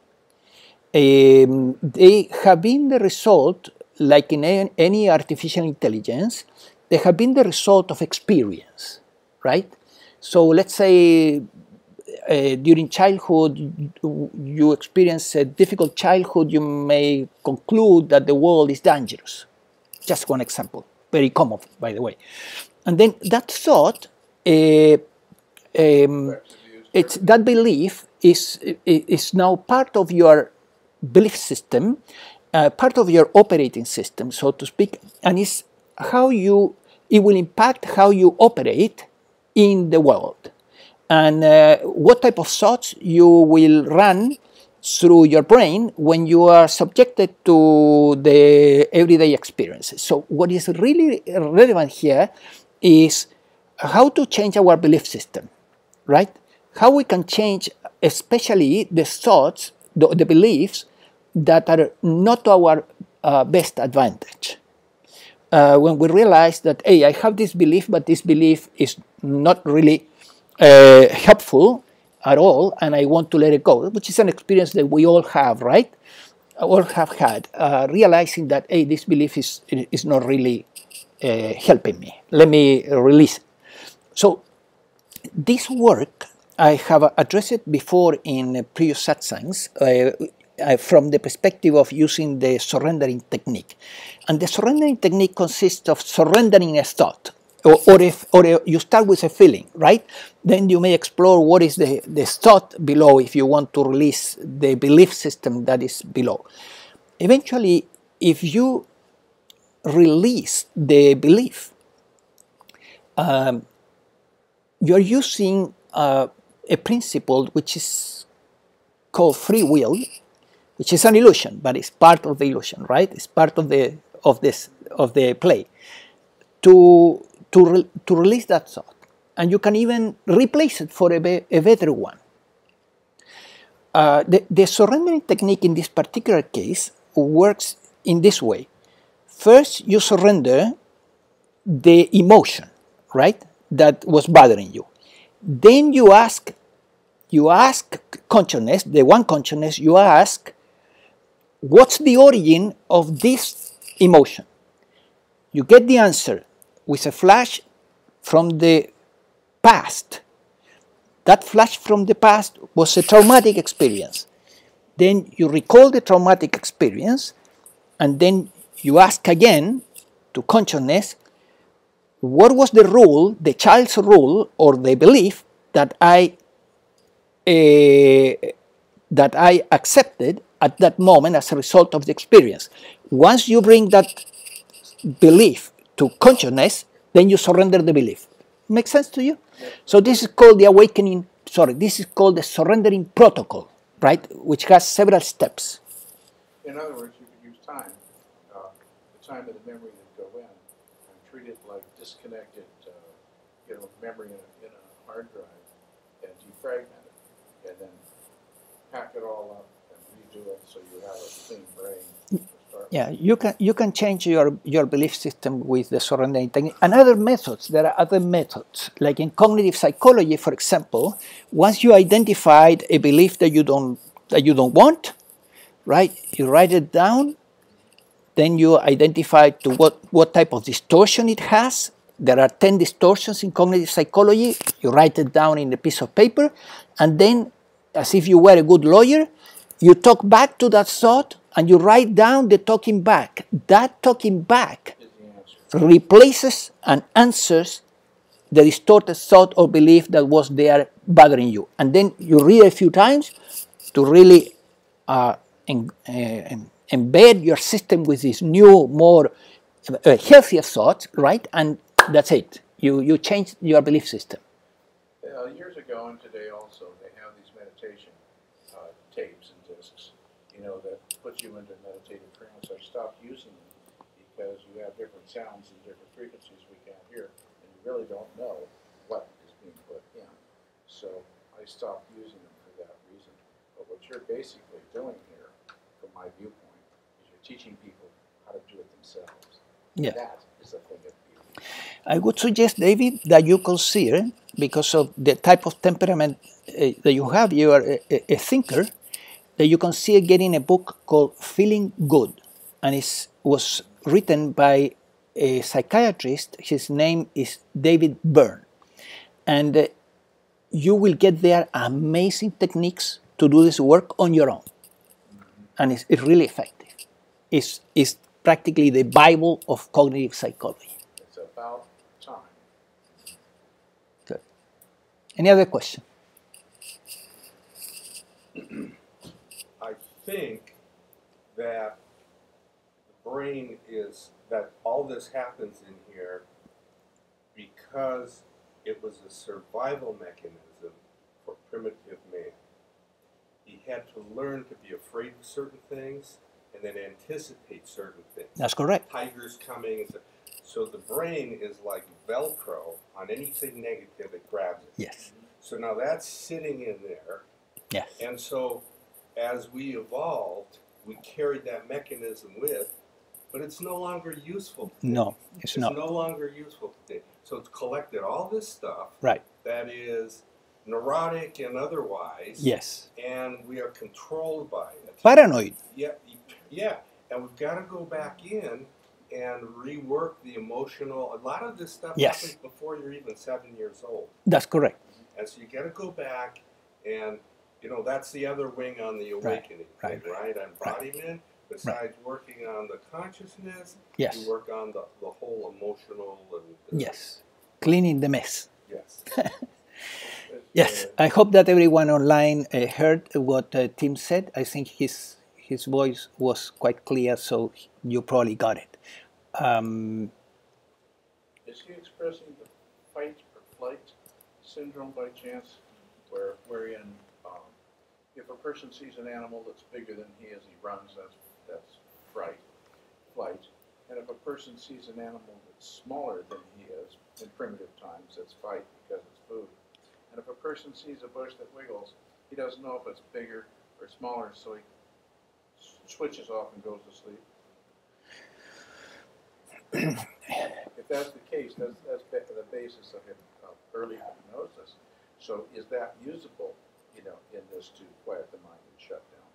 They have been the result, like in any artificial intelligence, they have been the result of experience, right? So let's say during childhood, you experience a difficult childhood, you may conclude that the world is dangerous. Just one example, very common, by the way. And then that thought, that belief is now part of your belief system, part of your operating system, so to speak, and it will impact how you operate in the world, and what type of thoughts you will run through your brain when you are subjected to the everyday experiences. So what is really relevant here is how to change our belief system, right? How we can change especially the thoughts, the beliefs that are not to our best advantage. When we realize that, hey, I have this belief, but this belief is not really helpful at all, and I want to let it go, which is an experience that we all have, right? Or have had, realizing that, hey, this belief is not really helping me. Let me release it. So this work, I have addressed it before in previous satsangs from the perspective of using the surrendering technique. And the surrendering technique consists of surrendering a thought. Or you start with a feeling, right? Then you may explore what is the thought below if you want to release the belief system that is below. Eventually, if you release the belief, you're using a principle which is called free will, which is an illusion, but it's part of the illusion, right? It's part of the play. To release that thought, and you can even replace it for a better one. The surrendering technique in this particular case works in this way. First, you surrender the emotion, right, that was bothering you. Then you ask consciousness, the one consciousness, you ask, what's the origin of this emotion? You get the answer with a flash from the past. That flash from the past was a traumatic experience. Then you recall the traumatic experience, and then you ask again to consciousness, what was the rule, the child's rule, or the belief that I accepted at that moment as a result of the experience? Once you bring that belief to consciousness, then you surrender the belief. Make sense to you? So this is called the awakening, sorry, this is called the surrendering protocol, right? Which has several steps. In other words, you could use time, the time of the memory that go in, and treat it like disconnected, memory in a hard drive, and defragment it, and then pack it all up and redo it so you have a clean brain to start. Yeah, you can change your belief system with the surrendering technique. And other methods, there are other methods, like in cognitive psychology, for example. Once you identified a belief that you don't want, right? You write it down. Then you identify to what type of distortion it has. There are 10 distortions in cognitive psychology. You write it down in a piece of paper, and then, as if you were a good lawyer, you talk back to that thought, and you write down the talking back. That talking back replaces and answers the distorted thought or belief that was there bothering you. And then you read it a few times to really embed your system with this new, more healthier thoughts, right? And that's it. You change your belief system. Years ago and today also, they have these meditation tapes and discs, that put you into meditative trance. I stopped using them because you have different sounds and different frequencies we can't hear, and you really don't know what is being put in. So I stopped using them for that reason. But what you're basically doing here, from my viewpoint, is you're teaching people how to do it themselves. Yeah. That is a thing of beauty. I would suggest, David, that you consider, because of the type of temperament that you have, you are a thinker, that you consider getting a book called Feeling Good. And it was written by a psychiatrist. His name is David Byrne. And you will get there amazing techniques to do this work on your own. And it's really effective. It's practically the Bible of cognitive psychology. It's about time. Good. Any other question? I think that the brain is, that all this happens in here because it was a survival mechanism for primitive man. He had to learn to be afraid of certain things and then anticipate certain things. That's correct. Tigers coming. So the brain is like Velcro on anything negative, it grabs it. Yes. So now that's sitting in there. Yes. And so as we evolved, we carried that mechanism with, but it's no longer useful today. No, it's not. It's no longer useful today. So it's collected all this stuff Right. that is neurotic and otherwise. Yes. And we are controlled by it. Paranoid. Yeah. And we've got to go back in and rework the emotional. A lot of this stuff Yes. happens before you're even 7 years old. That's correct. And so you got to go back and, that's the other wing on the awakening thing, right? Embodiment. Besides working on the consciousness, Yes. you work on the whole emotional and Yes. Cleaning the mess. Yes. Yes. I hope that everyone online heard what Tim said. I think his voice was quite clear, so you probably got it. Is he expressing the fight or flight syndrome by chance, wherein if a person sees an animal that's bigger than he is, he runs, that's flight. And if a person sees an animal that's smaller than he is, in primitive times, that's fight because it's food. And if a person sees a bush that wiggles, he doesn't know if it's bigger or smaller, so he switches off and goes to sleep. If that's the case, that's the basis of early hypnosis. So is that usable, in this to quiet the mind and shut down?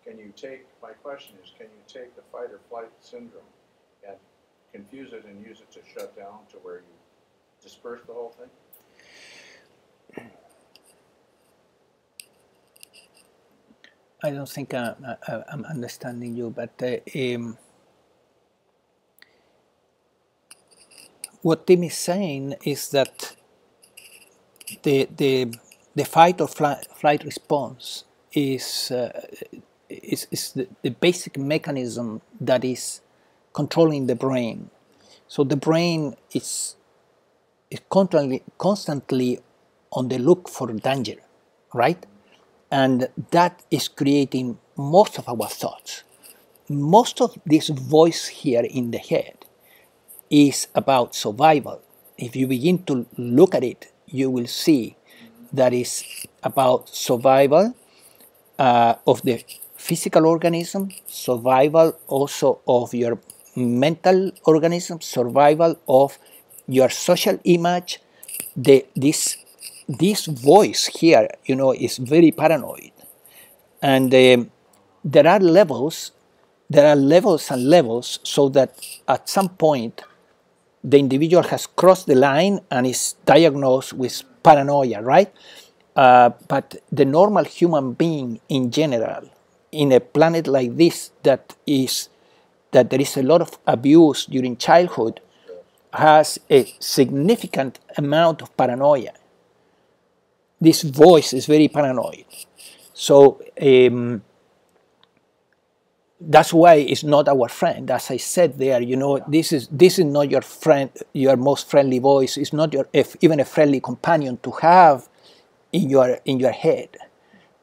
Can you take, my question is, can you take the fight or flight syndrome and confuse it and use it to shut down to where you disperse the whole thing? I don't think I'm understanding you, but what Tim is saying is that the fight or flight response is is the basic mechanism that is controlling the brain. So the brain is constantly on the look for danger, right? And that is creating most of our thoughts. Most of this voice here in the head is about survival. If you begin to look at it, you will see that is about survival of the physical organism, survival also of your mental organism, survival of your social image. This voice here, is very paranoid, and there are levels, and levels, so that at some point the individual has crossed the line and is diagnosed with paranoia, right? But the normal human being in general, in a planet like this that there is a lot of abuse during childhood, has a significant amount of paranoia. This voice is very paranoid. So that's why it's not our friend. As I said there, this is not your friend, your most friendly voice. It's not even a friendly companion to have in your head.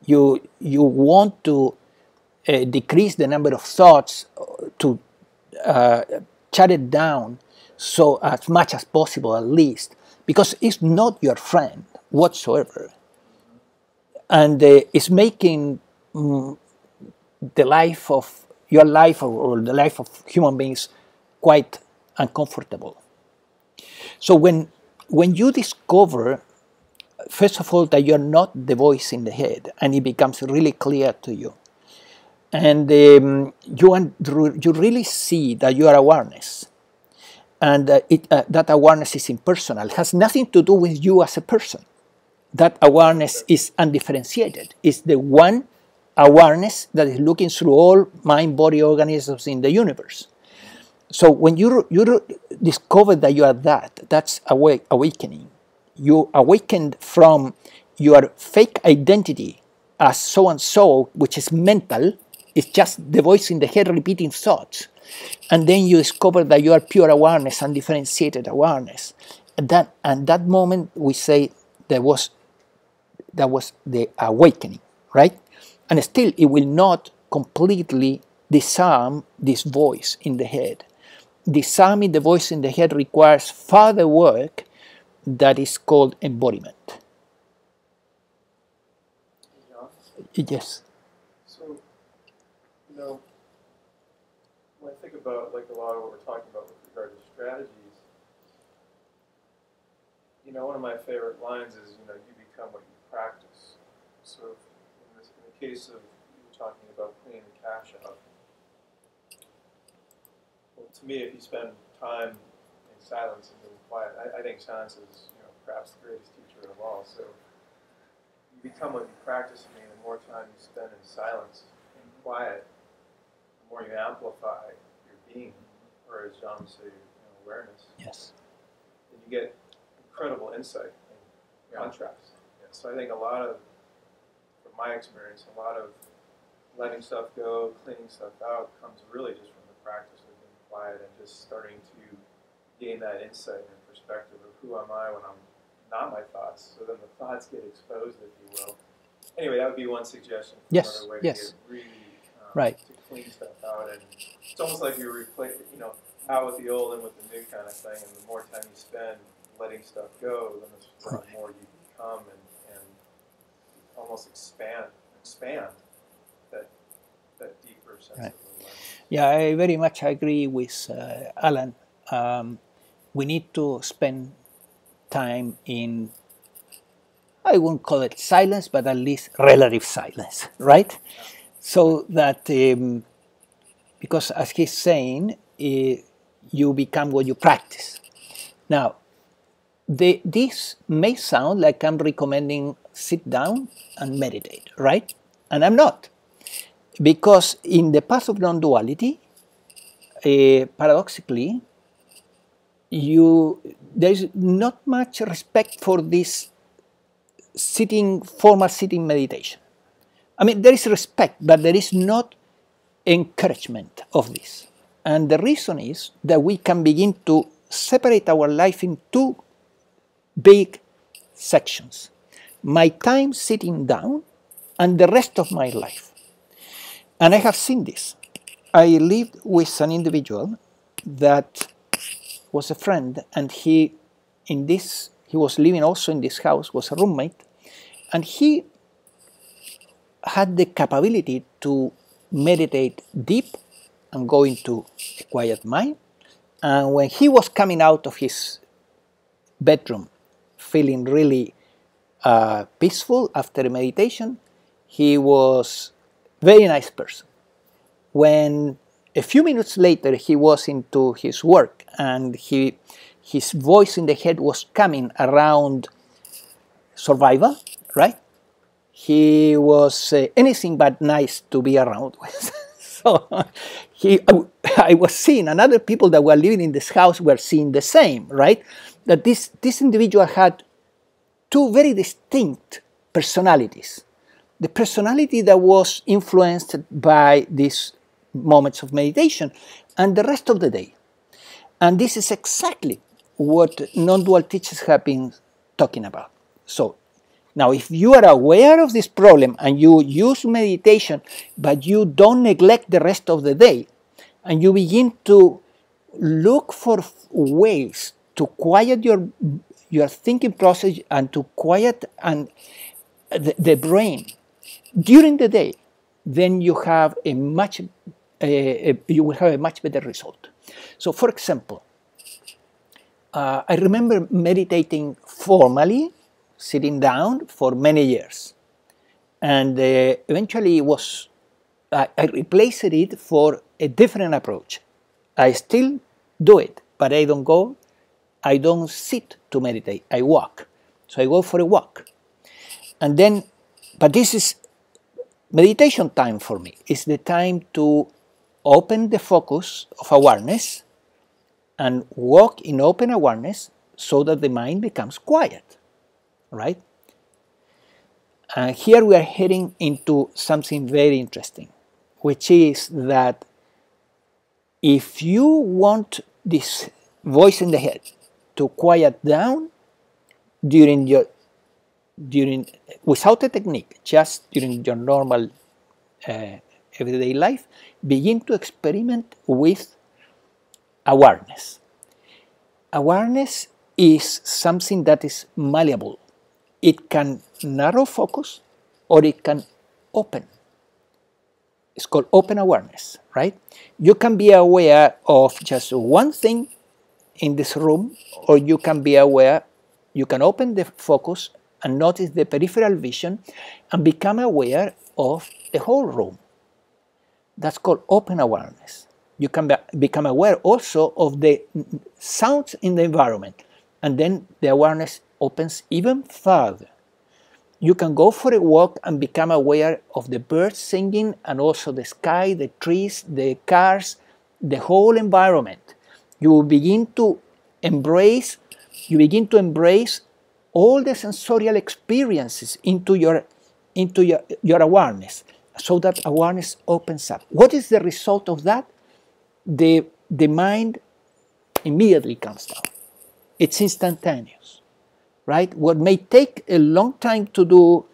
You want to decrease the number of thoughts, to shut it down, so as much as possible, at least, because it's not your friend whatsoever, and it's making the life of your life, or the life of human beings, quite uncomfortable. So when you discover, first of all, that you're not the voice in the head, and it becomes really clear to you, and you really see that you are awareness, and that awareness is impersonal, it has nothing to do with you as a person. That awareness is undifferentiated. It's the one awareness that is looking through all mind-body organisms in the universe. So when you discover that you are that's awakening. You awakened from your fake identity as so-and-so, which is mental. It's just the voice in the head repeating thoughts. And then you discover that you are pure awareness, undifferentiated awareness. And that moment, we say that was the awakening, right? And still, it will not completely disarm this voice in the head. Disarming the voice in the head requires further work that is called embodiment. Yes. So, when I think about like a lot of what we're talking about with regard to strategies, one of my favorite lines is, you become what you practice. So, in the case of you talking about cleaning the cache out, well, to me, if you spend time in silence and being quiet, I think silence is, perhaps the greatest teacher of all. So, you become what you practice. I mean, the more time you spend in silence and quiet, the more you amplify your being, or as John would say, awareness. Yes. And you get incredible insight and contrast. Yeah. So I think from my experience, a lot of letting stuff go, cleaning stuff out comes really just from the practice of being quiet and just starting to gain that insight and perspective of who am I when I'm not my thoughts. So then the thoughts get exposed, if you will. Anyway, that would be one suggestion for another way to get really to clean stuff out. And it's almost like you're out with the old and with the new kind of thing. And the more time you spend letting stuff go, then the more you become and almost expand that deeper sense of awareness. Yeah, I very much agree with Alan. We need to spend time in, I won't call it silence, but at least relative silence, right? Yeah. So that, because as he's saying, you become what you practice. Now, this may sound like I'm recommending sit down and meditate, right? And I'm not. Because in the path of non-duality, paradoxically, there's not much respect for this formal sitting meditation. I mean, there is respect, but there is not encouragement of this. And the reason is that we can begin to separate our life in two big sections. My time sitting down and the rest of my life. And I have seen this. I lived with an individual that was a friend, and he was living also in this house, was a roommate, and he had the capability to meditate deep and go into a quiet mind. And when he was coming out of his bedroom feeling really peaceful after meditation, he was a very nice person. When a few minutes later he was into his work and his voice in the head was coming around survival, right? He was anything but nice to be around with. So I was seeing, and other people that were living in this house were seeing the same, right? That this individual had two very distinct personalities. The personality that was influenced by these moments of meditation and the rest of the day. And this is exactly what non-dual teachers have been talking about. So now, if you are aware of this problem and you use meditation, but you don't neglect the rest of the day, and you begin to look for ways to quiet your thinking process and to quiet the brain during the day, then you have you will have a much better result. So, for example, I remember meditating formally, sitting down for many years, and eventually I replaced it for a different approach. I still do it, but I don't sit to meditate. I walk. So I go for a walk, and then, but this is meditation time for me. It's the time to open the focus of awareness and walk in open awareness so that the mind becomes quiet. Right? And here we are heading into something very interesting, which is that if you want this voice in the head to quiet down without a technique, just during your normal everyday life, begin to experiment with awareness. Awareness is something that is malleable. It can narrow focus or it can open. It's called open awareness, right? You can be aware of just one thing in this room, or you can be aware, you can open the focus and notice the peripheral vision and become aware of the whole room. That's called open awareness. You can become aware also of the sounds in the environment, and then the awareness opens even further. You can go for a walk and become aware of the birds singing and also the sky, the trees, the cars, the whole environment. You begin to embrace all the sensorial experiences into your awareness, so that awareness opens up. What is the result of that? The mind immediately comes down. It's instantaneous, right? What may take a long time to do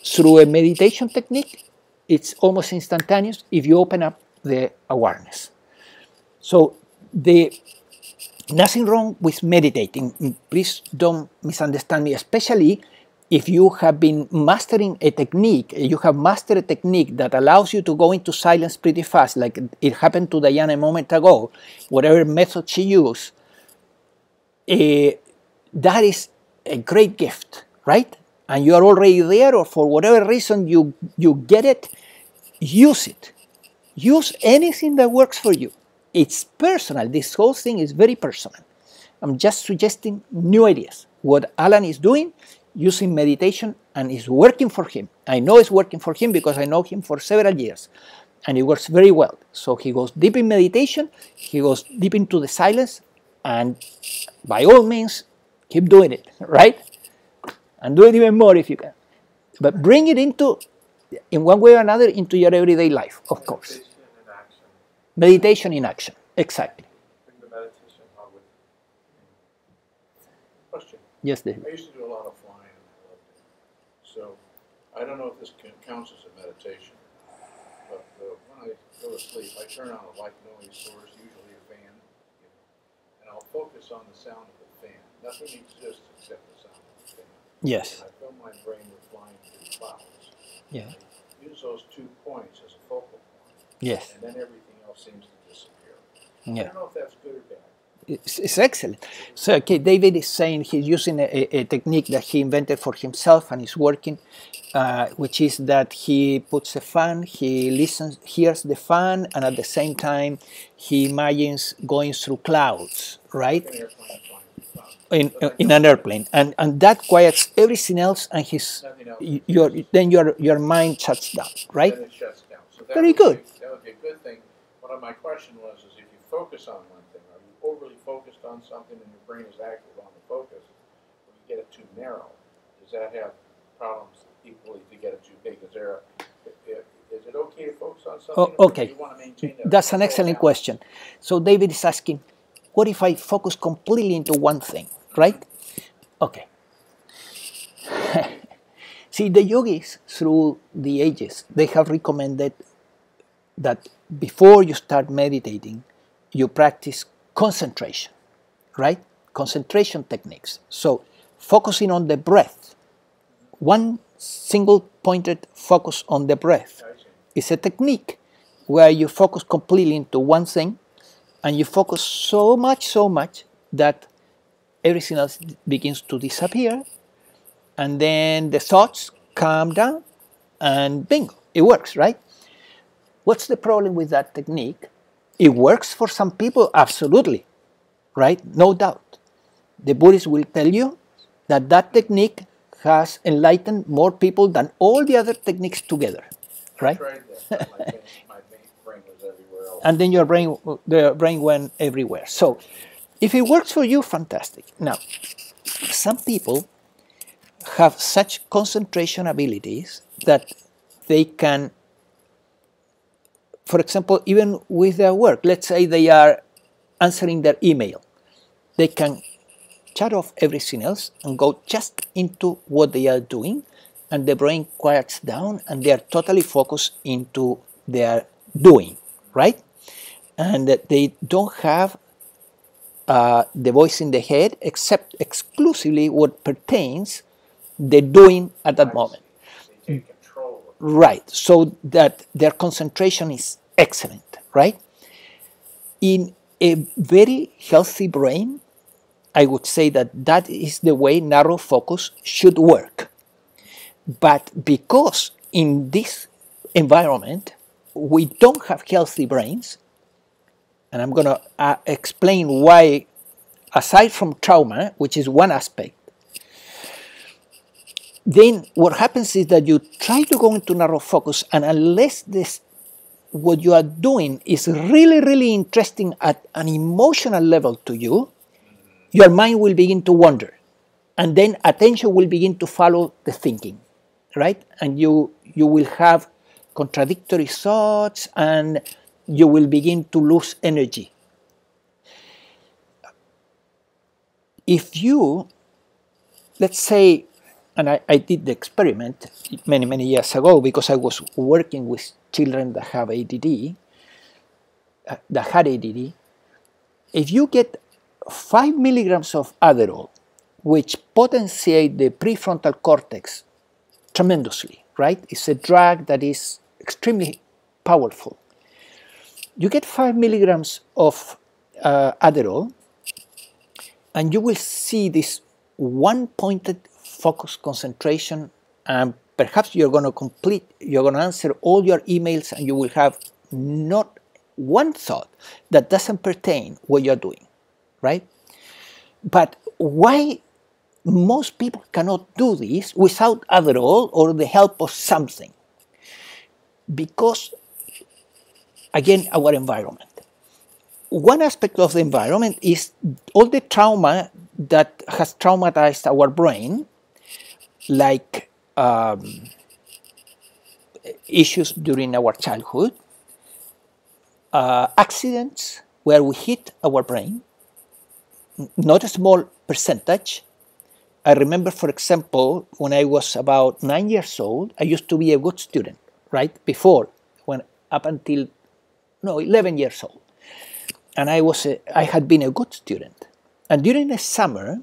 through a meditation technique, it's almost instantaneous if you open up the awareness. So nothing wrong with meditating. Please don't misunderstand me, especially if you have been mastering a technique, you have mastered a technique that allows you to go into silence pretty fast, like it happened to Diana a moment ago, whatever method she used. That is a great gift, right? And you are already there, or for whatever reason you get it, use it. Use anything that works for you. It's personal. This whole thing is very personal. I'm just suggesting new ideas. What Alan is doing, using meditation, and it's working for him. I know it's working for him because I know him for several years, and it works very well. So he goes deep in meditation, he goes deep into the silence, and by all means, keep doing it, right? And do it even more if you can. But bring it into in one way or another into your everyday life, of course. Meditation and action. Meditation in action, exactly. Bring the meditation on with Question. Yes, David. I used to do a lot of flying and I loved it. So I don't know if this counts as a meditation, but when I go to sleep, I turn on a white noise source, usually a fan, and I'll focus on the sound of the fan. Nothing exists except the sound of the fan. Yes. And I fill my brain with flying through clouds. Yeah. I use those 2 points as a focal point, Yes. and then everything else seems to disappear. I Yeah. don't know if that's good or bad. It's excellent. So, okay, David is saying he's using a technique that he invented for himself and is working, which is that he puts a fan, he listens, hears the fan, and at the same time he imagines going through clouds, right? Like an airplane flying through clouds. In an airplane, and that quiets everything else, and Nothing else. then your mind shuts down, right? Then it shuts down. So that Very would be- good. That would be a good thing. One of my question was, is if you focus on one thing, are you overly focused on something and your brain is active on the focus, or you get it too narrow? Does that have problems equally to get it too big? Is it okay to focus on something? Oh, or okay. do you want to maintain that That's an control excellent balance? question. So David is asking, what if I focus completely into one thing, right? Okay. See, the yogis through the ages, they have recommended that before you start meditating, you practice concentration, right? Concentration techniques. So focusing on the breath, one single pointed focus on the breath I see. is a technique where you focus completely into one thing and you focus so much that everything else begins to disappear, and then the thoughts calm down and bingo, it works, right? What's the problem with that technique? It works for some people, absolutely, right? No doubt. The Buddhists will tell you that that technique has enlightened more people than all the other techniques together, I right? tried that, but my brain was everywhere else. And then the brain went everywhere. So if it works for you, fantastic. Now, some people have such concentration abilities that they can, for example, even with their work, let's say they are answering their email, they can shut off everything else and go just into what they are doing, and the brain quiets down and they are totally focused into their doing, right? And they don't have the voice in the head except exclusively what pertains the doing at that moment. They take control of Right, so that their concentration is excellent, right? In a very healthy brain, I would say that that is the way narrow focus should work. But because in this environment, we don't have healthy brains, and I'm going to explain why, aside from trauma, which is one aspect, then what happens is that you try to go into narrow focus, and unless what you are doing is really, really interesting at an emotional level to you, your mind will begin to wander. And then attention will begin to follow the thinking, right? And you will have contradictory thoughts and you will begin to lose energy. If you, let's say, and I did the experiment many, many years ago because I was working with children that have ADD, that had ADD. If you get 5 milligrams of Adderall, which potentiate the prefrontal cortex tremendously, right? It's a drug that is extremely powerful. You get 5 milligrams of Adderall, and you will see this one-pointed focus concentration, and perhaps you're going to answer all your emails, and you will have not one thought that doesn't pertain what you're doing, right? But why most people cannot do this without Adderall or the help of something? Because, again, our environment. One aspect of the environment is all the trauma that has traumatized our brain, like issues during our childhood, accidents where we hit our brain, not a small percentage. I remember, for example, when I was about 9 years old, I used to be a good student, right? Before, when up until 11 years old, and I had been a good student. And during a summer,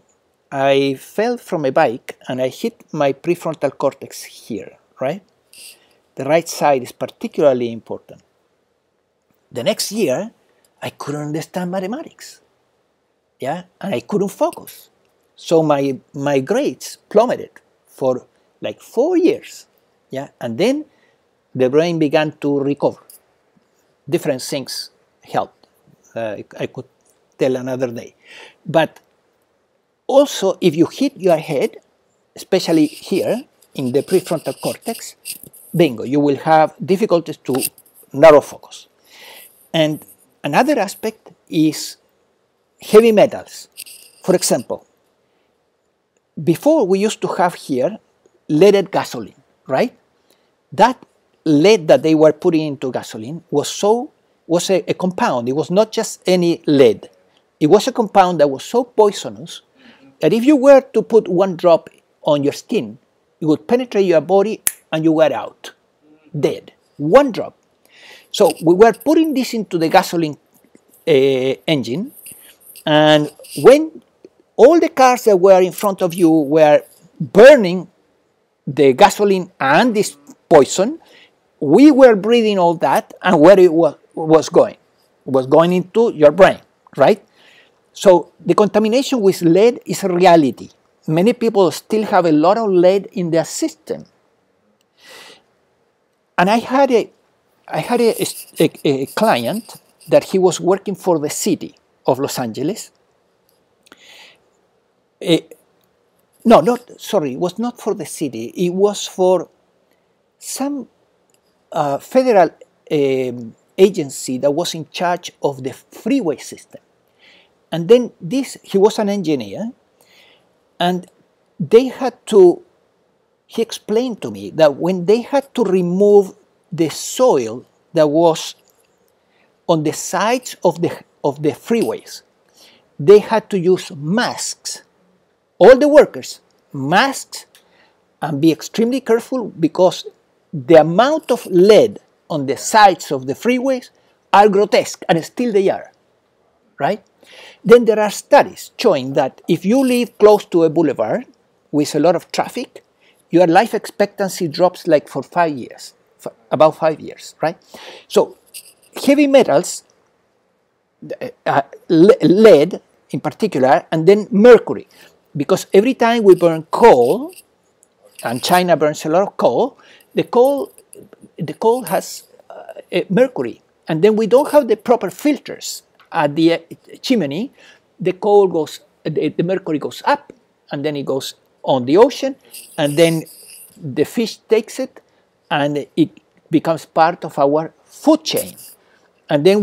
I fell from a bike and I hit my prefrontal cortex here, right? The right side is particularly important. The next year, I couldn't understand mathematics, yeah, and I couldn't focus. So my grades plummeted for like 4 years, yeah, and then the brain began to recover. Different things helped. I could tell another day. But also, if you hit your head, especially here in the prefrontal cortex, bingo, you will have difficulties to narrow focus. And another aspect is heavy metals. For example, before we used to have here leaded gasoline, right? That lead that they were putting into gasoline was a compound. It was not just any lead. It was a compound that was so poisonous that if you were to put one drop on your skin, it would penetrate your body and you were out, dead. One drop. So we were putting this into the gasoline engine, and when all the cars that were in front of you were burning the gasoline and this poison, we were breathing all that, and where it was going? It was going into your brain, right? So the contamination with lead is a reality. Many people still have a lot of lead in their system. And I had a client that he was working for the city of Los Angeles. It was not for the city. It was for some federal agency that was in charge of the freeway system. And then he was an engineer, and he explained to me that when they had to remove the soil that was on the sides of the freeways, they had to use masks. All the workers, masks, and be extremely careful because the amount of lead on the sides of the freeways are grotesque, and still they are, right? Then there are studies showing that if you live close to a boulevard with a lot of traffic, your life expectancy drops like for 5 years, about 5 years, right? So heavy metals, lead in particular, and then mercury, because every time we burn coal, and China burns a lot of coal, the coal has mercury, and then we don't have the proper filters at the chimney. The mercury goes up, and then it goes on the ocean, and then the fish takes it, and it becomes part of our food chain. And then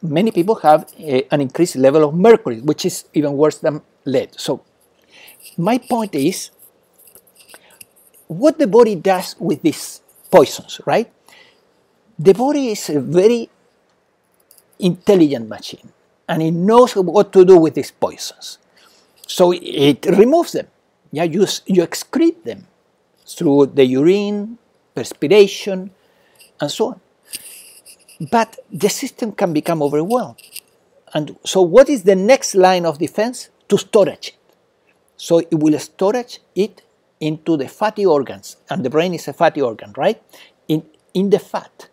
many people have an increased level of mercury, which is even worse than lead. So my point is, what the body does with these poisons, right? The body is a very intelligent machine, and it knows what to do with these poisons. So it removes them. Yeah, you excrete them through the urine, perspiration, and so on. But the system can become overwhelmed. And so what is the next line of defense? To storage it. So it will storage it into the fatty organs, and the brain is a fatty organ, right? In the fat.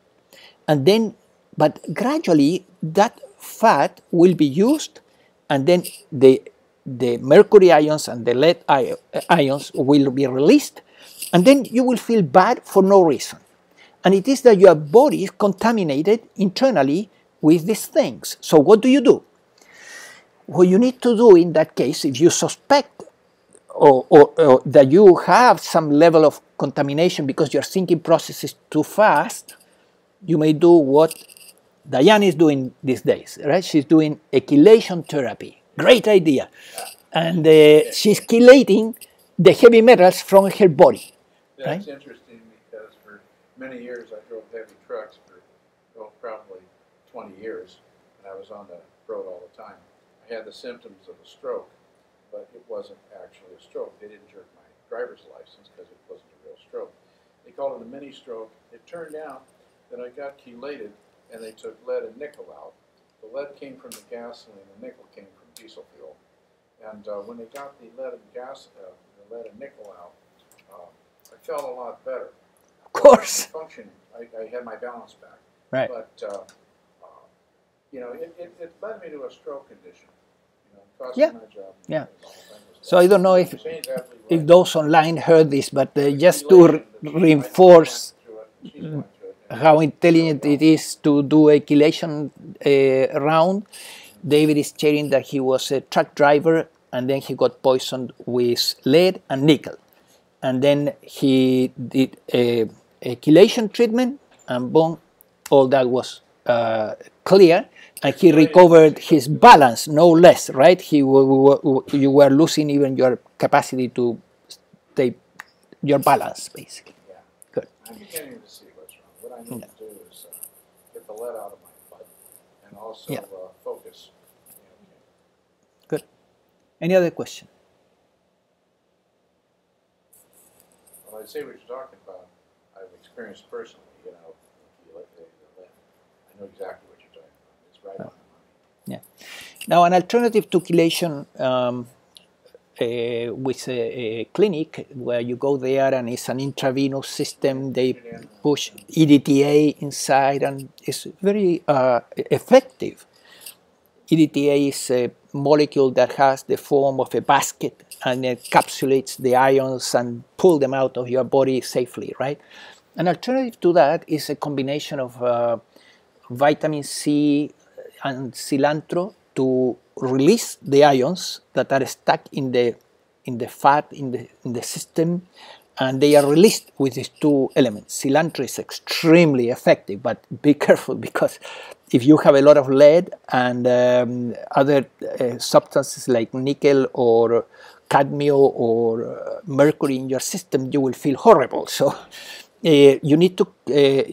And then, but gradually that fat will be used, and then the mercury ions and the lead ions will be released, and then you will feel bad for no reason. And it is that your body is contaminated internally with these things. So what do you do? What you need to do in that case, if you suspect or that you have some level of contamination because your thinking process is too fast, you may do what Diane is doing these days, right? She's doing a chelation therapy. Great idea. And she's chelating the heavy metals from her body. That's right? interesting because for many years I drove heavy trucks for probably 20 years, and I was on the road all the time. I had the symptoms of a stroke, but it wasn't actually a stroke. They didn't jerk my driver's license because it wasn't a real stroke. They called it a mini stroke. It turned out that I got chelated, and they took lead and nickel out. The lead came from the gasoline, the nickel came from diesel fuel. And when they got the lead and nickel out, I felt a lot better. Of course. Function, I had my balance back. Right. But you know, it led me to a stroke condition. You know, costing Yeah. my job. Yeah. So I don't know if Shane's absolutely right. those online heard this, but just to reinforce how intelligent it is to do a chelation round, David is sharing that he was a truck driver and then he got poisoned with lead and nickel. And then he did a chelation treatment and boom, all that was clear. And he recovered his balance, no less, right? You were losing even your capacity to stay, your balance, basically. Yeah. Good. I'm beginning to see what's wrong. What I need to do is get the lead out of my butt and also focus. Good. Any other question? Well, I see what you're talking about. I've experienced personally, you know, the lead. I know exactly what you're talking about. It's right on the money. Yeah. Now, an alternative to chelation with a clinic where you go there and it's an intravenous system, they push EDTA inside and it's very effective. EDTA is a molecule that has the form of a basket and encapsulates the ions and pull them out of your body safely, right? An alternative to that is a combination of vitamin C and cilantro to release the ions that are stuck in the fat in the system, and they are released with these two elements. Cilantro is extremely effective, but be careful because if you have a lot of lead and other substances like nickel or cadmium or mercury in your system, you will feel horrible. So you need to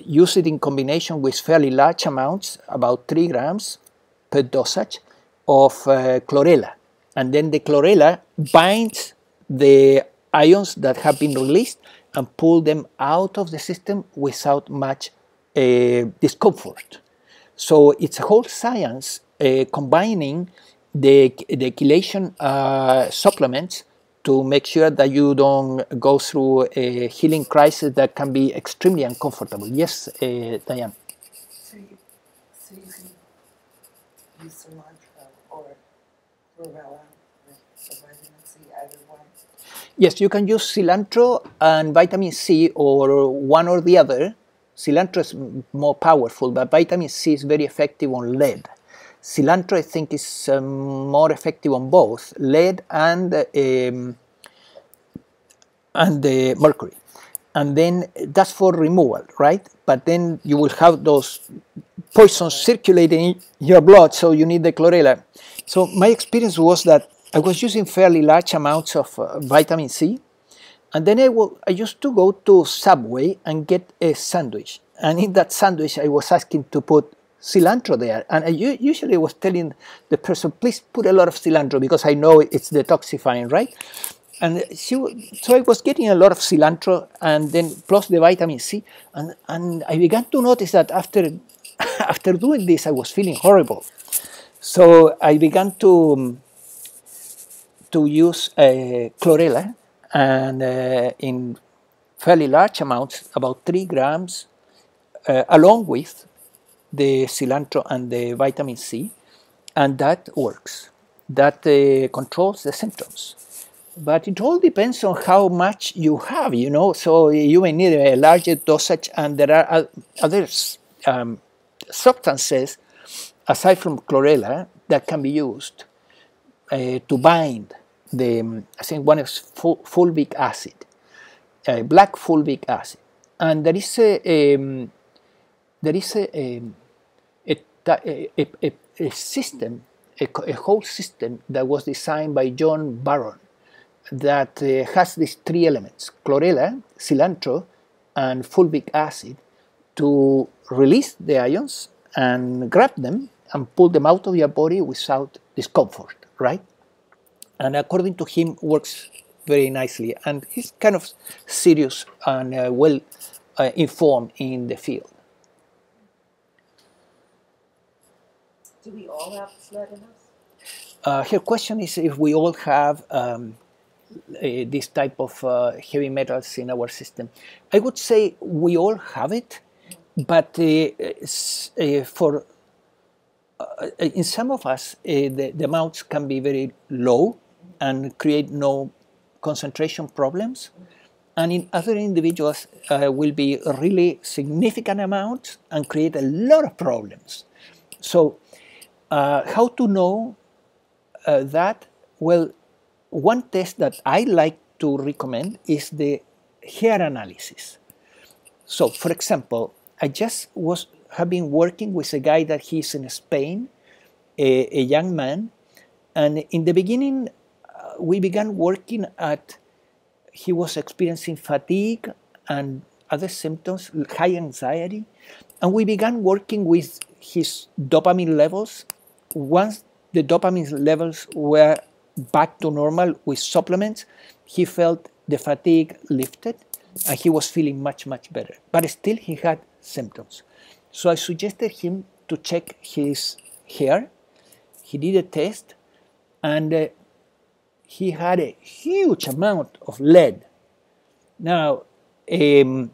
use it in combination with fairly large amounts, about 3 grams per dosage of chlorella. And then the chlorella binds the ions that have been released and pull them out of the system without much discomfort. So it's a whole science combining the chelation supplements to make sure that you don't go through a healing crisis that can be extremely uncomfortable. Yes, Diane? So you can use cilantro or chlorella for vitamin C, either one? Yes, you can use cilantro and vitamin C or one or the other. Cilantro is more powerful, but vitamin C is very effective on lead. Cilantro, I think, is more effective on both lead and the mercury. And then that's for removal, right? But then you will have those poisons circulating in your blood, so you need the chlorella. So my experience was that I was using fairly large amounts of vitamin C, and then I used to go to Subway and get a sandwich. And in that sandwich, I was asking to put cilantro there. And I usually was telling the person, please put a lot of cilantro because I know it's detoxifying, right? And so I was getting a lot of cilantro and then plus the vitamin C. And I began to notice that after doing this, I was feeling horrible. So I began to use chlorella and in fairly large amounts, about 3 grams, along with the cilantro and the vitamin C, and that works. That controls the symptoms. But it all depends on how much you have, you know, so you may need a larger dosage, and there are other substances, aside from chlorella, that can be used to bind the, I think one is fulvic acid, black fulvic acid. And there is a system, a whole system that was designed by John Barron that has these 3 elements: chlorella, cilantro, and fulvic acid to release the ions and grab them and pull them out of your body without discomfort, right? And according to him, works very nicely. And he's kind of serious and well informed in the field. Do we all have lead in us? Her question is if we all have this type of heavy metals in our system. I would say we all have it, but for in some of us, the amounts can be very low and create no concentration problems. And in other individuals will be really significant amounts and create a lot of problems. So how to know that? Well, one test that I like to recommend is the hair analysis. So, for example, I just have been working with a guy that he's in Spain, a young man, and in the beginning we began working at, he was experiencing fatigue and other symptoms, high anxiety, and we began working with his dopamine levels. Once the dopamine levels were back to normal with supplements, he felt the fatigue lifted and he was feeling much, much better. But still he had symptoms. So I suggested him to check his hair. He did a test and he had a huge amount of lead. Now, he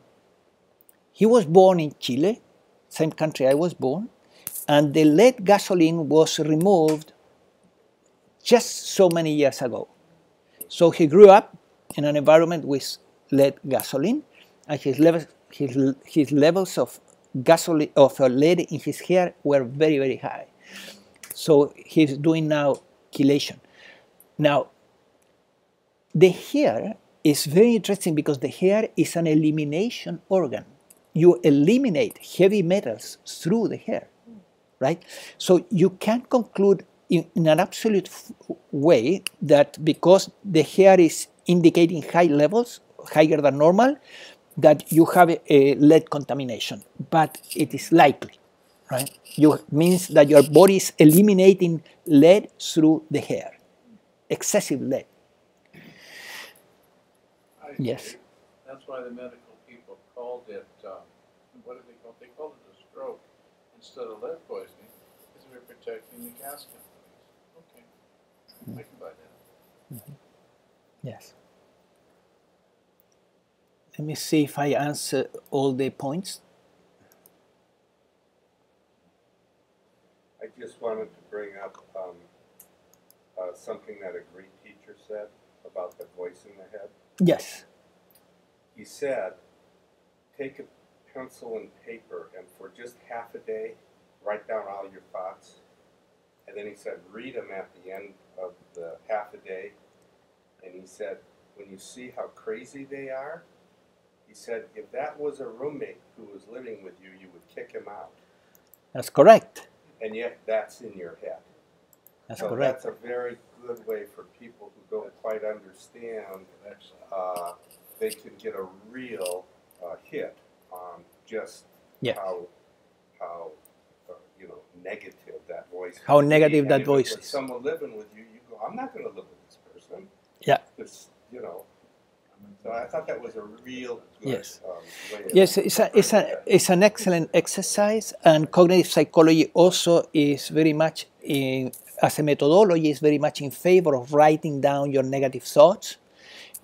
was born in Chile, same country I was born, and the lead gasoline was removed just so many years ago. So he grew up in an environment with lead gasoline, and his levels of gasoline of lead in his hair were very, very high. So he's doing now chelation. Now, the hair is very interesting because the hair is an elimination organ. You eliminate heavy metals through the hair, right? So you can conclude in an absolute way that because the hair is indicating high levels, higher than normal, that you have a lead contamination. But it is likely, right? Means that your body is eliminating lead through the hair, excessive lead. Yes. That's why the medical people called it, what did they call it? They called it a stroke instead of lead poisoning, because we're protecting the gas companies. Okay, I can buy that. Mm-hmm. Yes. Let me see if I answer all the points. I just wanted to bring up something that a Greek teacher said about the voice in the head. Yes. He said, take a pencil and paper and for just half a day, write down all your thoughts. And then he said, read them at the end of the half a day. And he said, when you see how crazy they are, he said, if that was a roommate who was living with you, you would kick him out. That's correct. And yet that's in your head. That's so correct. That's a very good way for people who don't quite understand. They can get a real hit on just how negative that voice. How negative that voice is. With someone living with you, you go, I'm not going to live with this person. Yeah. It's, So I thought that was a real good way of Yes, it's an excellent exercise, and cognitive psychology also is very much as a methodology is very much in favor of writing down your negative thoughts,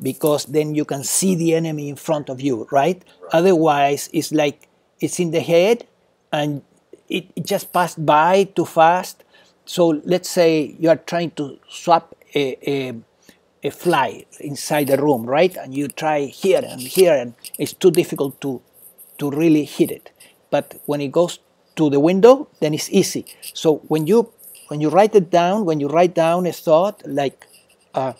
because then you can see the enemy in front of you, right? Otherwise, it's like it's in the head and it just passed by too fast. So let's say you are trying to swap a fly inside the room, right? And you try here, and it's too difficult to really hit it. But when it goes to the window, then it's easy. So when you write it down, when you write down a thought, like a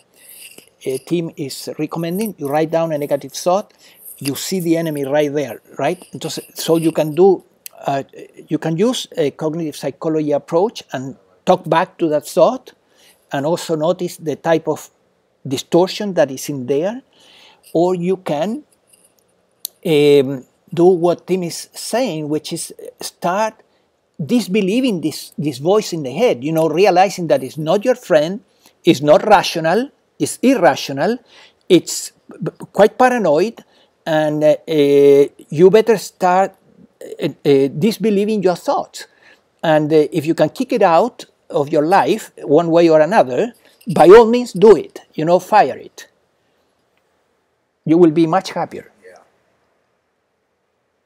team is recommending, you write down a negative thought, you see the enemy right there, right? So you can do, you can use a cognitive psychology approach and talk back to that thought, and also notice the type of distortion that is in there, or you can do what Tim is saying, which is start disbelieving this voice in the head, realizing that it's not your friend, it's not rational, it's irrational, it's quite paranoid, and you better start disbelieving your thoughts. And if you can kick it out of your life one way or another, by all means do it, fire it. You will be much happier. Yeah.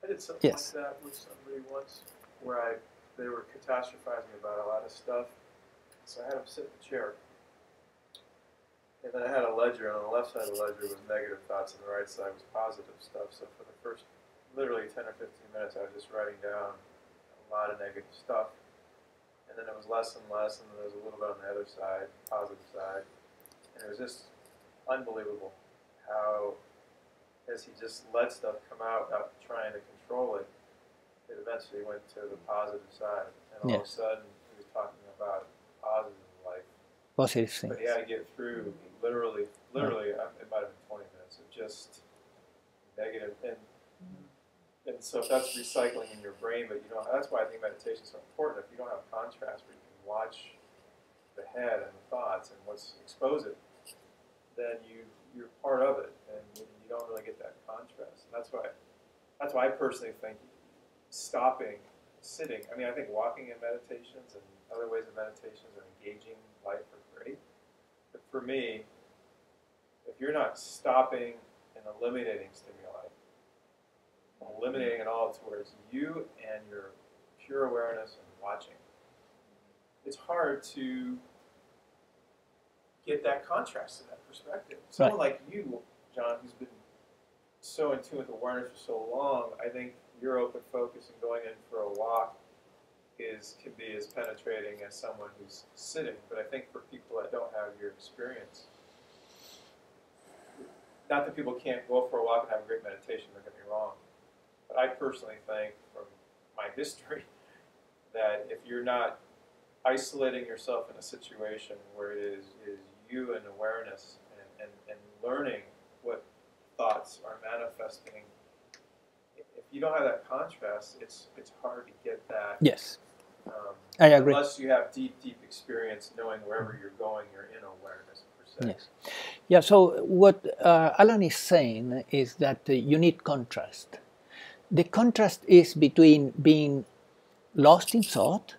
I did something Yes. like that with somebody once, where they were catastrophizing about a lot of stuff. So I had them sit in the chair, and then I had a ledger. On the left side of the ledger was negative thoughts, and the right side was positive stuff. So for the first, literally 10 or 15 minutes, I was just writing down a lot of negative stuff, and then it was less and less, and then there was a little bit on the other side, positive side, and it was just unbelievable how, as he just let stuff come out without trying to control it, it eventually went to the positive side. And all of a Yes. sudden, he was talking about positive life. Positive things. But he had to get through literally, it might have been 20 minutes of just negative. And so if that's recycling in your brain, but that's why I think meditation is so important. If you don't have contrast where you can watch the head and the thoughts and what's expose it, then you're part of it, and you don't really get that contrast. And that's why I personally think stopping, sitting. I mean, I think walking in meditations and other ways of meditations and engaging life are great. But for me, if you're not stopping and eliminating stimuli, eliminating it all towards you and your pure awareness and watching, it's hard to get that contrast and that perspective. Someone like you, John, who's been so in tune with awareness for so long, I think your open focus and going in for a walk can be as penetrating as someone who's sitting. But I think for people that don't have your experience, not that people can't go for a walk and have a great meditation, don't get me wrong, but I personally think from my history that if you're not isolating yourself in a situation where it is you and awareness and learning what thoughts are manifesting, if you don't have that contrast, it's hard to get that. Yes, I agree. Unless you have deep experience knowing wherever you're going, you're in awareness per se. Yes. Yeah, so what Alan is saying is that you need contrast. The contrast is between being lost in thought,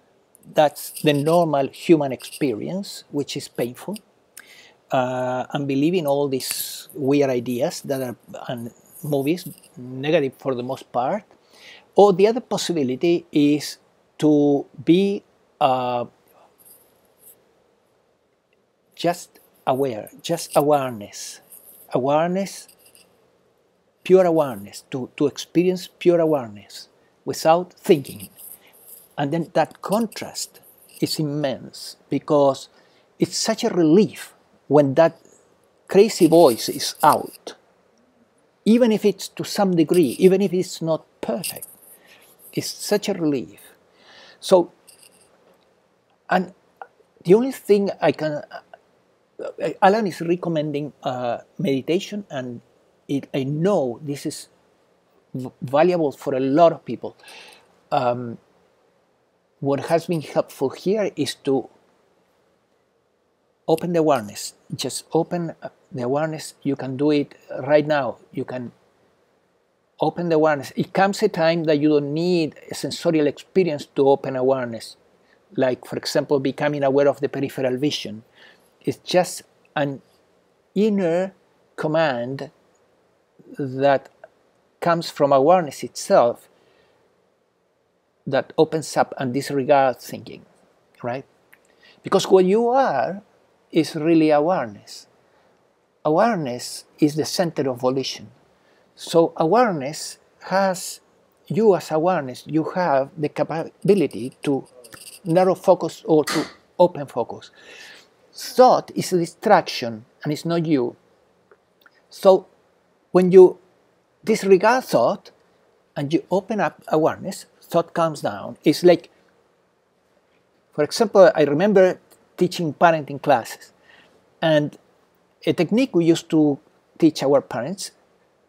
that's the normal human experience, which is painful, and believing all these weird ideas that are and movies, negative for the most part. Or the other possibility is to be just aware, just awareness, pure awareness, to experience pure awareness without thinking. And then that contrast is immense because it's such a relief when that crazy voice is out. Even if it's to some degree, even if it's not perfect, it's such a relief. So, and the only thing Alan is recommending meditation, and I know this is valuable for a lot of people. What has been helpful here is to open the awareness. Just open the awareness. You can do it right now. You can open the awareness. It comes a time that you don't need a sensorial experience to open awareness. Like, for example, becoming aware of the peripheral vision. It's just an inner command that comes from awareness itself that opens up and disregards thinking, right? Because what you are is really awareness. Awareness is the center of volition. So awareness has, you as awareness, you have the capability to narrow focus or to open focus. Thought is a distraction and it's not you. So when you disregard thought and you open up awareness, thought comes down. It's like, for example, I remember teaching parenting classes, and a technique we used to teach our parents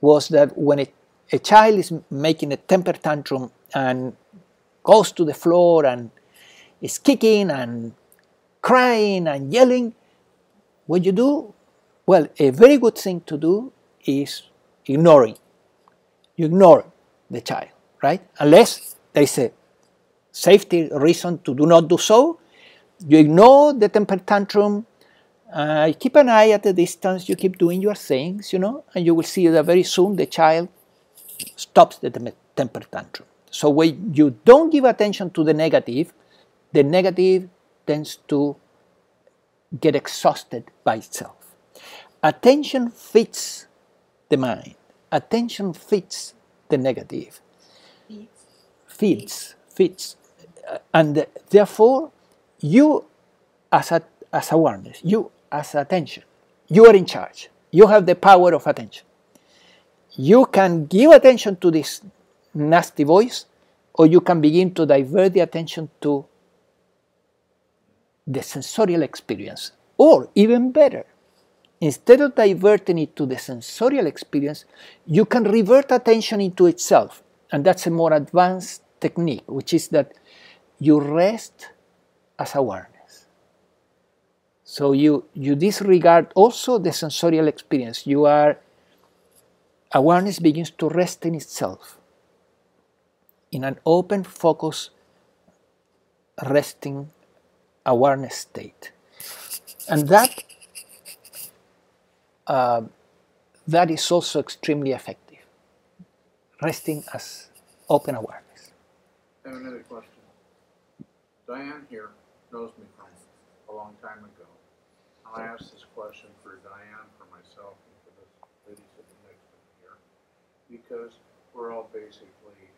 was that when a child is making a temper tantrum and goes to the floor and is kicking and crying and yelling, what you do? Well, a very good thing to do is ignoring. You ignore the child, right? Unless there is a safety reason to do not do so, you ignore the temper tantrum, keep an eye at the distance, you keep doing your things, you know, and you will see that very soon the child stops the temper tantrum. So when you don't give attention to the negative tends to get exhausted by itself. Attention fits the mind. Attention fits the negative. Fits. And therefore, you as awareness, you as attention, you are in charge. You have the power of attention. You can give attention to this nasty voice, or you can begin to divert the attention to the sensorial experience. Or even better, instead of diverting it to the sensorial experience, you can revert attention into itself. And that's a more advanced technique, which is that you rest as awareness. So you disregard also the sensorial experience. Awareness begins to rest in itself, in an open, focused, resting awareness state. And that is also extremely effective, resting as open awareness. I have another question. Diane here knows me from a long time ago. I asked this question for Diane, for myself, and for this lady sitting next to me here, because we're all basically,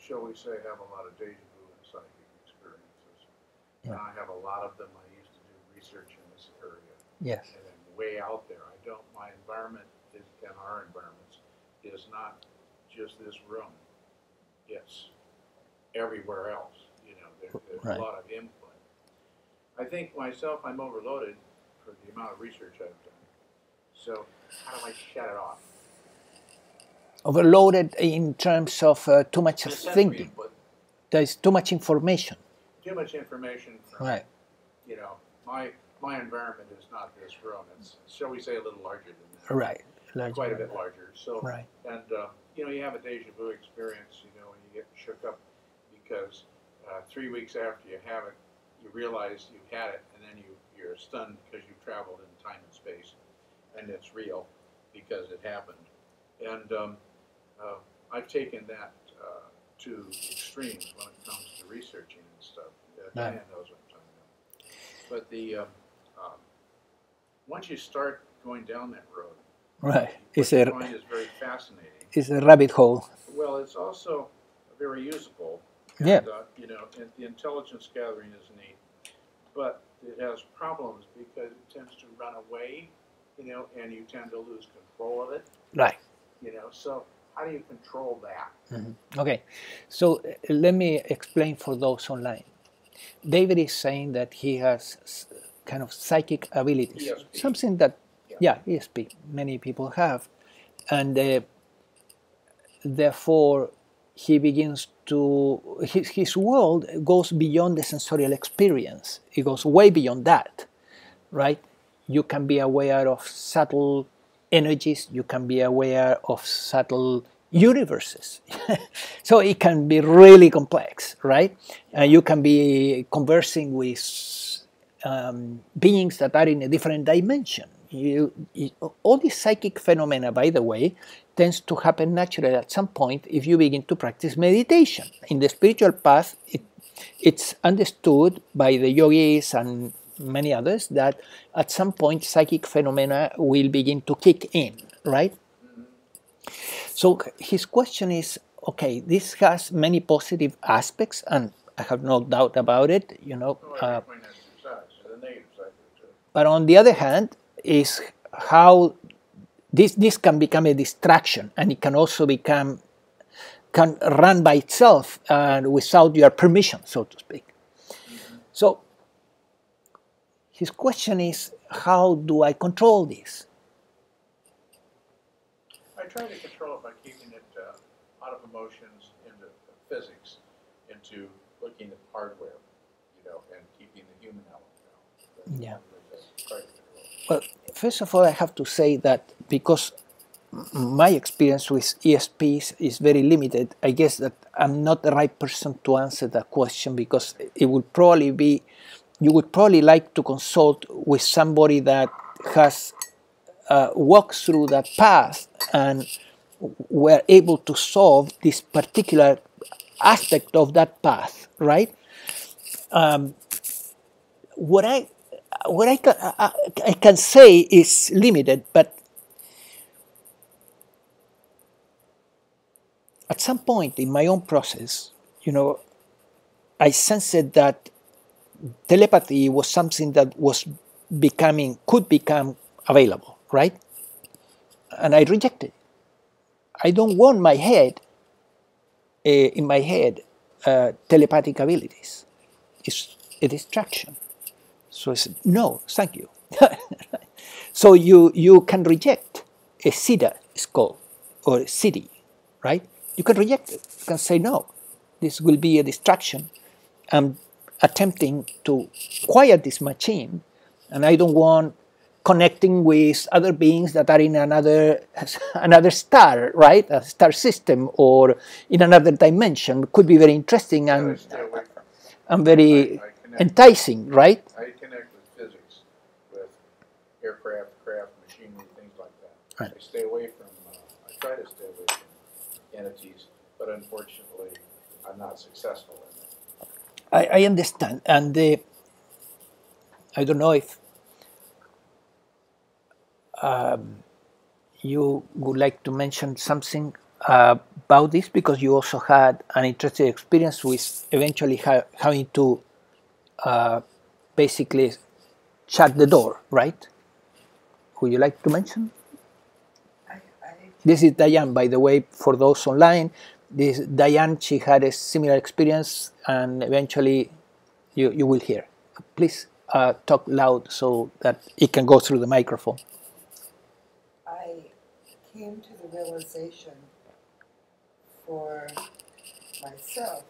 shall we say, have a lot of deja vu and psychic experiences. Yeah. And I have a lot of them. I used to do research in this area. Yes. And I'm way out there. My environment is, and our environments, is not just this room. It's everywhere else. You know, there's Right. a lot of input. I think myself, I'm overloaded for the amount of research I've done. So how do I shut it off? Overloaded in terms of too much The sensory thinking. input. There's too much information. Too much information from, Right. you know, my environment is not this room. It's, shall we say, a little larger than that. Right. Quite a bit larger. So, Right. and you know, you have a deja vu experience, you know, when you get shook up because 3 weeks after you have it, you realize you've had it, and then you're stunned because you've traveled in time and space, and it's real because it happened. And I've taken that to extremes when it comes to researching and stuff. Diane knows what I'm talking about. But the once you start going down that road, Right. what you find is very fascinating. It's a rabbit hole. Well, it's also very usable. And, Yeah. you know, and the intelligence gathering is neat, but it has problems because it tends to run away, you know, and you tend to lose control of it, Right. you know. So how do you control that? Mm-hmm. Okay. So let me explain for those online. David is saying that he has kind of psychic abilities. ESP. Something that, ESP, many people have. And therefore, he begins to, his world goes beyond the sensorial experience. It goes way beyond that, right? You can be aware of subtle energies. You can be aware of subtle universes. So it can be really complex, right? You can be conversing with beings that are in a different dimension. All these psychic phenomena, by the way, tends to happen naturally at some point if you begin to practice meditation. In the spiritual path, it's understood by the yogis and many others that at some point psychic phenomena will begin to kick in, right? So his question is, okay, this has many positive aspects, and I have no doubt about it, you know. Well, I that's two sides. The negative side to it. But on the other hand, is how this can become a distraction, and it can also can run by itself without your permission, so to speak. Mm-hmm. So his question is, how do I control this? I try to control it by keeping it out of emotions into physics, into looking at hardware, and keeping the human element out. Yeah. That's quite a bit. Well, first of all, I have to say that because my experience with ESPs is very limited, I guess that I'm not the right person to answer that question, because it would probably be, you would probably like to consult with somebody that has walked through that path and were able to solve this particular aspect of that path, right? What I can say is limited, but at some point in my own process, I sensed that telepathy was something that could become available, right? And I rejected it. I don't want in my head, telepathic abilities. It's a distraction. So I said, no, thank you. So you can reject a cedar skull or a city, right? You can reject it. You can say, no, this will be a distraction. I'm attempting to quiet this machine, and I don't want connecting with other beings that are in another star, right? A star system, or in another dimension. It could be very interesting and very enticing, right? I connect with physics, with aircraft, craft, machinery, things like that. Right. I stay away from, I try to stay away from entities, but unfortunately, I'm not successful in it. I understand, and I don't know if you would like to mention something about this, because you also had an interesting experience with eventually having to basically shut the door, right? Would you like to mention? This is Diane, by the way, for those online. This Diane, she had a similar experience, and eventually you will hear. Please talk loud so that it can go through the microphone. I came to the realization for myself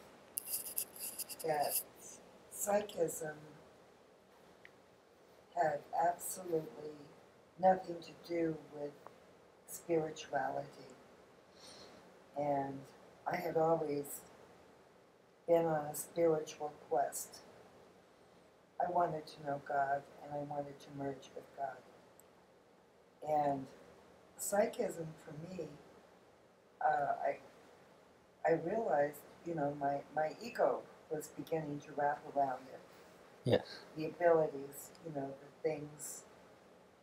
that psychism had absolutely nothing to do with spirituality. And I had always been on a spiritual quest. I wanted to know God, and I wanted to merge with God. And psychism for me, I realized, my ego was beginning to wrap around it. Yes. The abilities, the things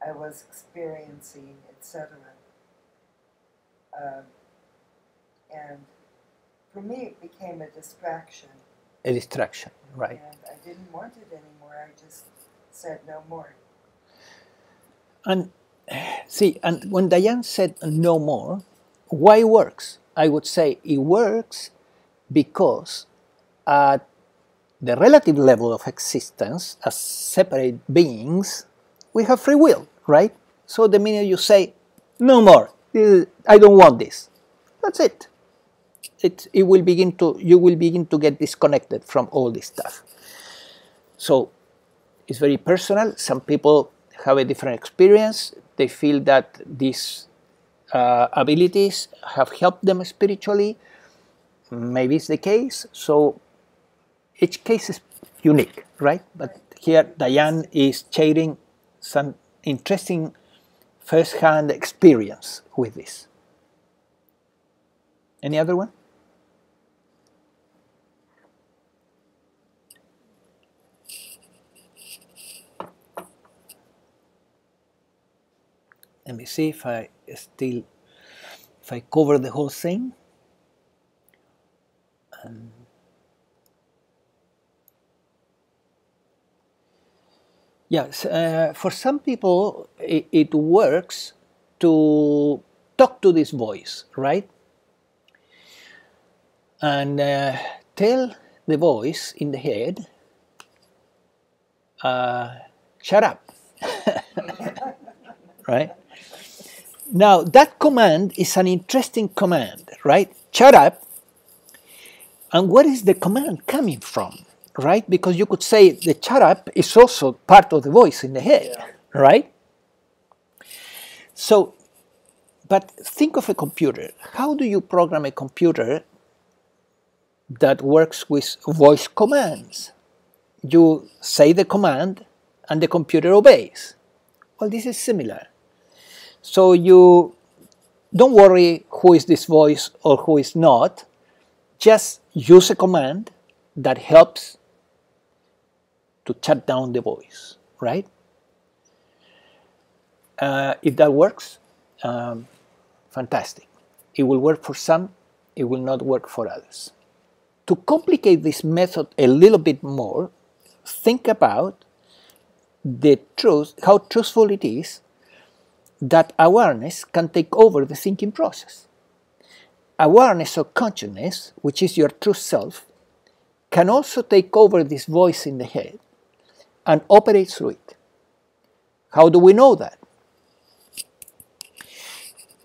I was experiencing, etc. And for me, it became a distraction. A distraction, right. And I didn't want it anymore. I just said no more. And see, and when Diane said no more, why it works? I would say it works because at the relative level of existence, as separate beings, we have free will, right? So the minute you say, no more, I don't want this, that's it. You will begin to get disconnected from all this stuff. So it's very personal. Some people have a different experience. They feel that these abilities have helped them spiritually. Maybe it's the case. So each case is unique, right? But here Diane is sharing some interesting first-hand experience with this. Any other one? Let me see if I cover the whole thing. Yes, for some people it works to talk to this voice, right? And tell the voice in the head, shut up, right? Now, that command is an interesting command, right? Shut up. And where is the command coming from, right? Because you could say the shut up is also part of the voice in the head, right? So, but think of a computer. How do you program a computer that works with voice commands? You say the command and the computer obeys. Well, this is similar. So you don't worry who is this voice or who is not. Just use a command that helps to shut down the voice, right? If that works, fantastic. It will work for some, it will not work for others. To complicate this method a little bit more, think about the truth, how truthful it is that awareness can take over the thinking process. Awareness or consciousness, which is your true self, can also take over this voice in the head and operate through it. How do we know that?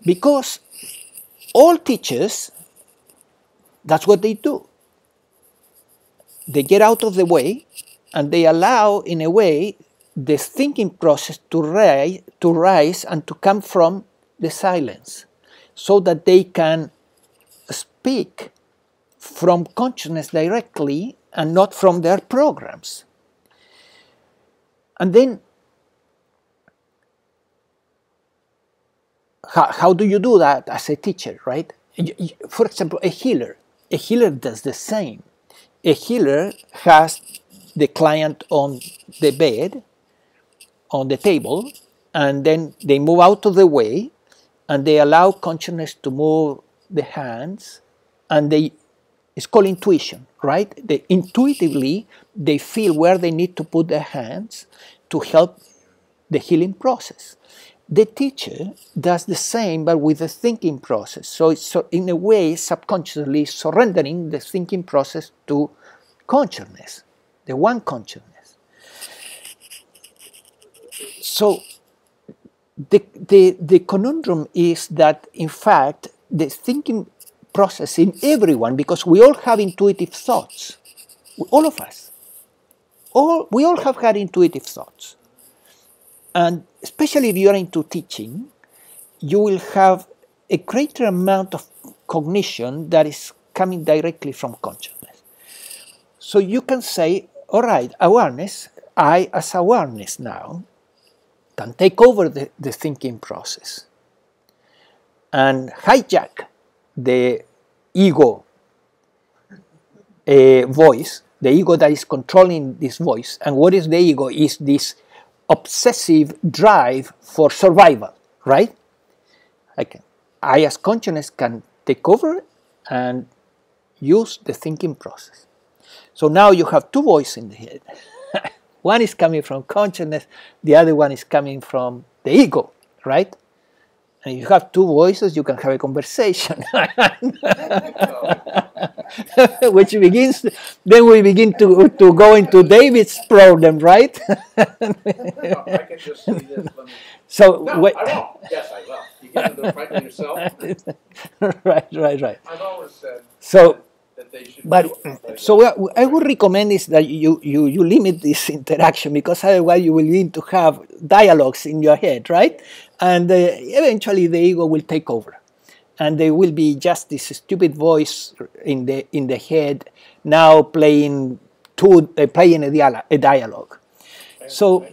Because all teachers, that's what they do. They get out of the way and they allow, in a way, the thinking process to rise and to come from the silence, so that they can speak from consciousness directly and not from their programs. And then, how do you do that as a teacher, right? For example, a healer does the same. A healer has the client on the bed, on the table, and then they move out of the way and they allow consciousness to move the hands, and it's called intuition, right? Intuitively they feel where they need to put their hands to help the healing process. The teacher does the same, but with the thinking process. So it's in a way subconsciously surrendering the thinking process to consciousness, the one consciousness. So the conundrum is that, in fact, the thinking process in everyone, because we all have intuitive thoughts, all of us, we all have had intuitive thoughts. And especially if you are into teaching, you will have a greater amount of cognition that is coming directly from consciousness. So you can say, all right, awareness, I as awareness now can take over the thinking process and hijack the ego voice, the ego that is controlling this voice. And what is the ego? Is this obsessive drive for survival, right? I as consciousness can take over and use the thinking process. So now you have two voices in the head. One is coming from consciousness, the other one is coming from the ego, right? And you have two voices, you can have a conversation. Which begins, then we begin to go into David's problem, right? I can just see this. So No, I won't. Yes, I will. You get into the fight with yourself. Right. I've always said so, that they should. but so what I would recommend is that you limit this interaction, because otherwise you will need to have dialogues in your head, right? And eventually the ego will take over, and there will be just this stupid voice in the head now playing a dialogue. So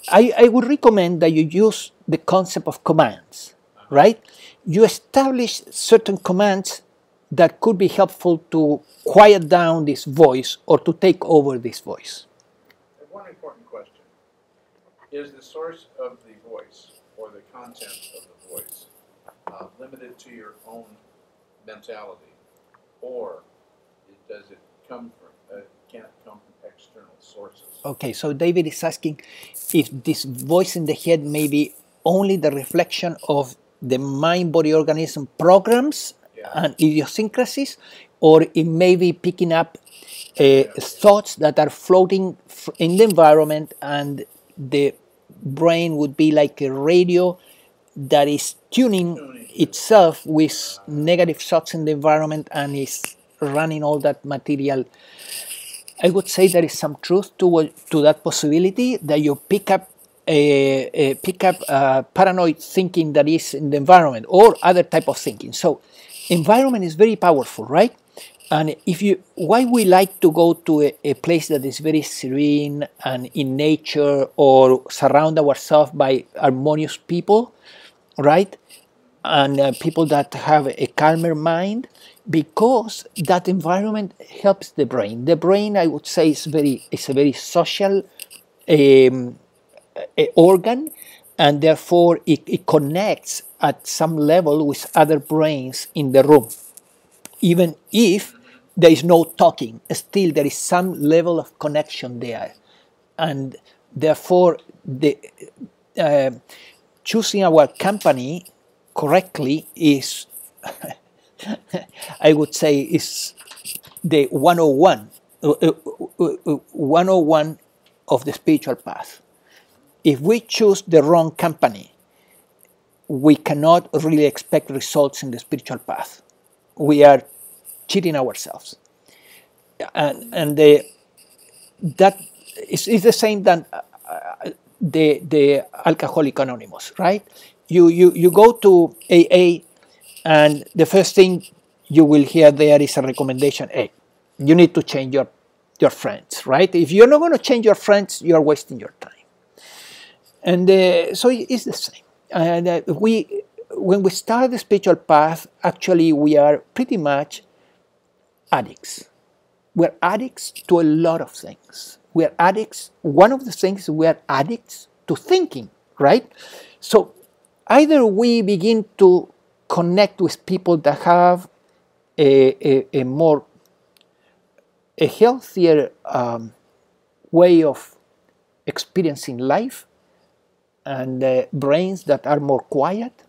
I would recommend that you use the concept of commands, right? You establish certain commands that could be helpful to quiet down this voice or to take over this voice. One important question. Is the source of the voice or the content of the voice limited to your own mentality, or does it come from, can it come from external sources? Okay, so David is asking if this voice in the head may be only the reflection of the mind-body-organism programs and idiosyncrasies, or it may be picking up thoughts that are floating in the environment, and the brain would be like a radio that is tuning itself with negative thoughts in the environment and is running all that material. I would say there is some truth to that possibility, that you pick up paranoid thinking that is in the environment or other type of thinking. So environment is very powerful, right? And why we like to go to a place that is very serene and in nature, or surround ourselves by harmonious people, right? And people that have a calmer mind, because that environment helps the brain. The brain, I would say, is a very social organ, and therefore it connects at some level with other brains in the room. Even if there is no talking, still there is some level of connection there, and therefore choosing our company correctly is, I would say, is the 101, 101 of the spiritual path. If we choose the wrong company, we cannot really expect results in the spiritual path. We are cheating ourselves, and that is the same than the Alcoholic Anonymous, right? You go to AA, and the first thing you will hear there is a recommendation: hey, you need to change your friends, right? If you're not going to change your friends, you are wasting your time. And so it's the same. And when we start the spiritual path, actually we are pretty much addicts. We're addicts to a lot of things. We are addicts. One of the things, we are addicts to thinking, right? So either we begin to connect with people that have a healthier way of experiencing life, and brains that are more quiet,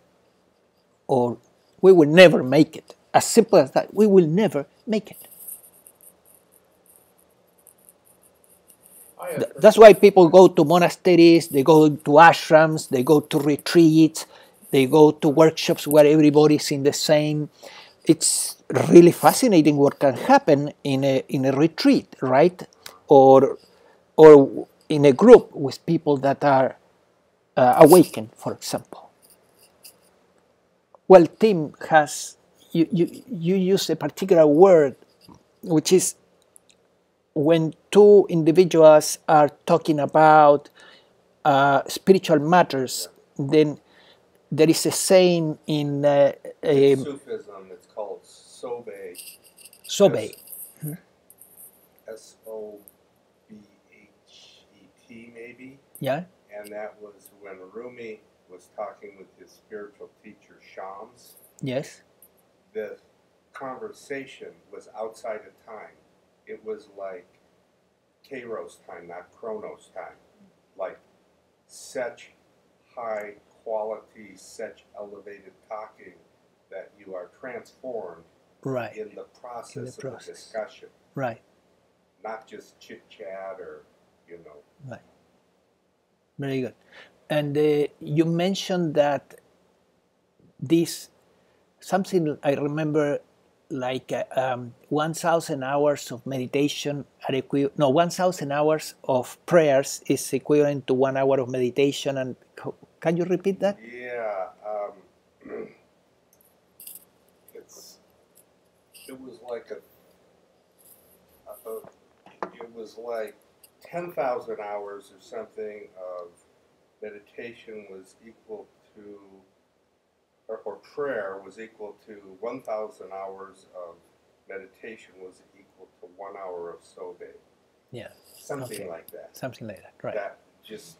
or we will never make it. As simple as that, we will never make it. That's why people go to monasteries, they go to ashrams, they go to retreats, they go to workshops where everybody's in the same. It's really fascinating what can happen in a retreat, right? Or in a group with people that are awakened, for example. Well, Tim you use a particular word, which is when two individuals are talking about spiritual matters, then there is a saying in Sufism, it's called Sobe. Sobe. Sobhet, maybe? Yeah? And that was when Rumi was talking with his spiritual teacher, Shams. Yes. The conversation was outside of time. It was like Kairos time, not Chronos time. Like such high quality, such elevated talking that you are transformed Right. in the process of the discussion. Right. Not just chit chat or, you know. Right. Very good. And you mentioned that this, something I remember, like 1,000 hours of meditation are 1,000 hours of prayers is equivalent to 1 hour of meditation. And can you repeat that? Yeah, it was like it was like 10,000 hours or something of meditation was equal to, or prayer was equal to 1,000 hours of meditation was equal to 1 hour of sobe. Yeah. Something like that. Something like that, right. That just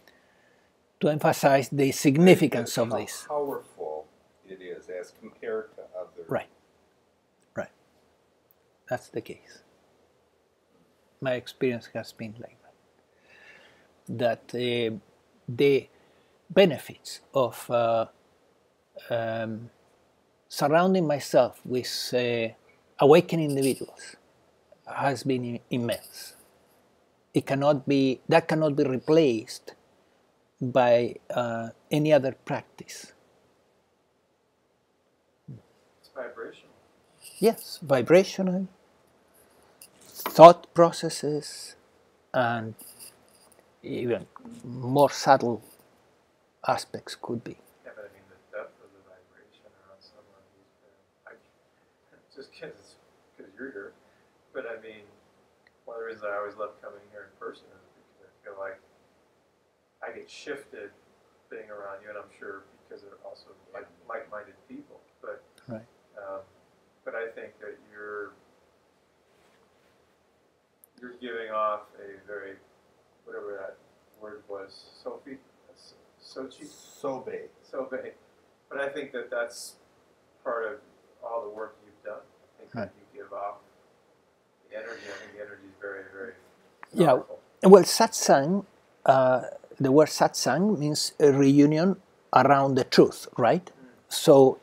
to emphasize the significance of this. How powerful it is as compared to other. Right. Right. That's the case. My experience has been like that. That the benefits of surrounding myself with awakened individuals has been immense. That cannot be replaced by any other practice. Yes, vibrational, thought processes, and even more subtle aspects could be. Yeah, but I mean the depth of the vibration around someone who's been, just because you're here, but I mean, one of the reasons I always love coming here in person is because I feel like I get shifted being around you, and I'm sure because they're also like-minded people. But Right. but I think that you're giving off a very, whatever that word was, Sophie, Sochi, Sobe. Sobe. But I think that that's part of all the work you've done. I think that you give off the energy. I think the energy is very, very powerful. Yeah. Well, satsang, the word satsang means a reunion around the truth, right? So,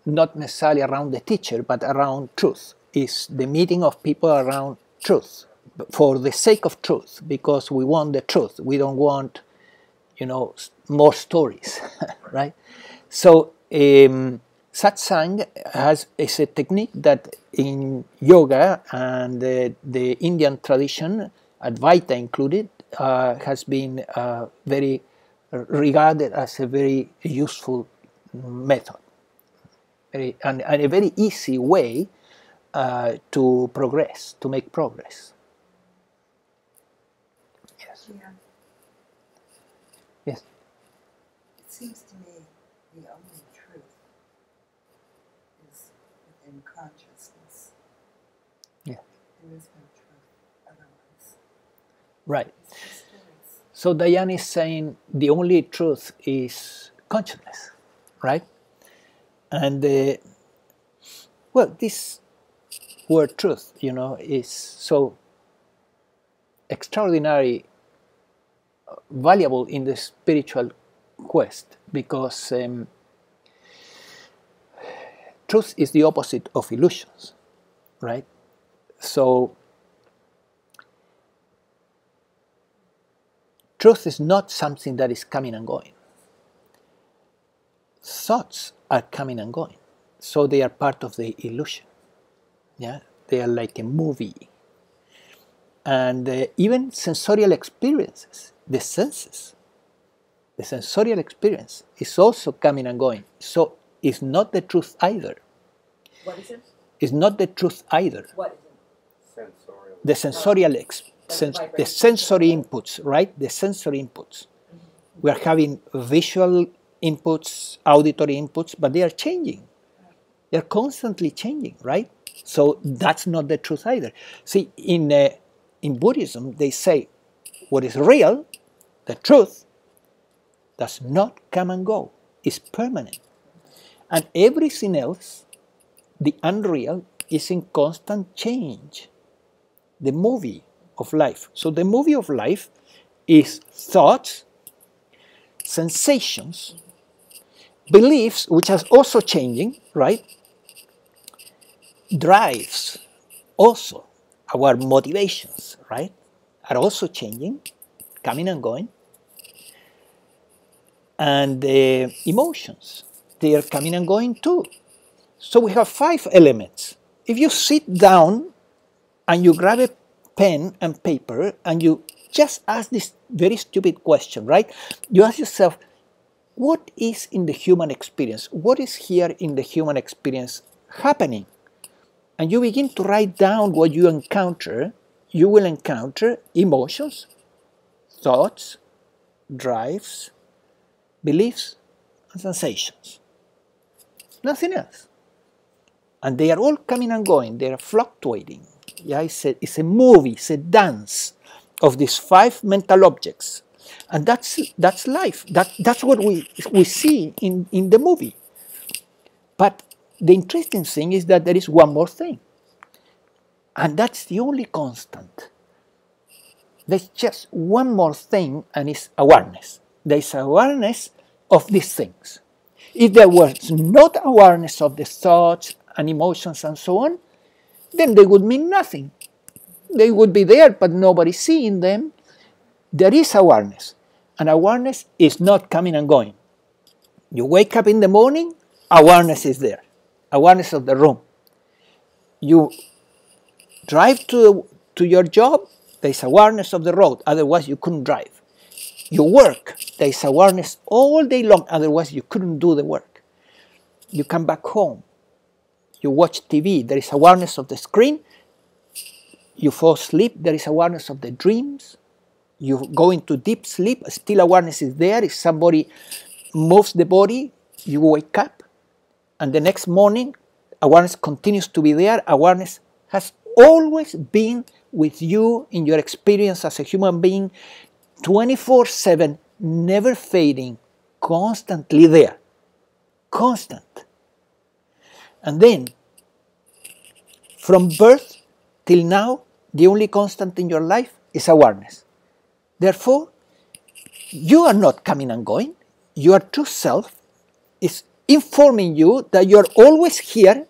not necessarily around the teacher, but around truth. Is the meeting of people around truth, for the sake of truth, because we want the truth. We don't want, more stories, right? So, satsang is a technique that in yoga and the Indian tradition, Advaita included, has been very regarded as a very useful method, and a very easy way to progress, to make progress. Yes. Yeah. Yes. It seems to me the only truth is within consciousness. Yeah. There is no truth otherwise. Right. It's just stories. So Diane is saying the only truth is consciousness, right? And well, this word truth, is so extraordinary, valuable in the spiritual quest, because truth is the opposite of illusions, right? So truth is not something that is coming and going. Thoughts are coming and going, so they are part of the illusion. Yeah, they are like a movie. And even sensorial experiences, the senses, the sensorial experience is also coming and going. So it's not the truth either. What is it? It's not the truth either. What is it? Sensorial. The sensorial, the sensory inputs, right? The sensory inputs. We are having visual inputs, auditory inputs, but they are changing. They are constantly changing, right? So that's not the truth either. See, in Buddhism, they say what is real, the truth, does not come and go. It's permanent. And everything else, the unreal, is in constant change. The movie of life. So the movie of life is thoughts, sensations, beliefs, which are also changing, right? Drives, also. Our motivations, right, are also changing, coming and going. And the emotions, they are coming and going too. So we have 5 elements. If you sit down and you grab a pen and paper and you just ask this very stupid question, right? You ask yourself, what is in the human experience? What is here in the human experience happening? And you begin to write down what you encounter. You will encounter emotions, thoughts, drives, beliefs, and sensations. Nothing else. And they are all coming and going. They are fluctuating. Yeah, it's a movie, it's a dance of these 5 mental objects. And that's life. That's what we see in the movie. But the interesting thing is that there is one more thing. And that's the only constant. There's just one more thing, and it's awareness. There's awareness of these things. If there was not awareness of the thoughts and emotions and so on, then they would mean nothing. They would be there, but nobody seeing them. There is awareness. And awareness is not coming and going. You wake up in the morning, awareness is there. Awareness of the room. You drive to your job, there is awareness of the road, otherwise you couldn't drive. You work, there is awareness all day long, otherwise you couldn't do the work. You come back home, you watch TV, there is awareness of the screen. You fall asleep, there is awareness of the dreams. You go into deep sleep, still awareness is there. If somebody moves the body, you wake up, and the next morning, awareness continues to be there. Awareness has always been with you in your experience as a human being, 24/7, never fading, constantly there. Constant. And then, from birth till now, the only constant in your life is awareness. Therefore, you are not coming and going. Your true self is informing you that you are always here,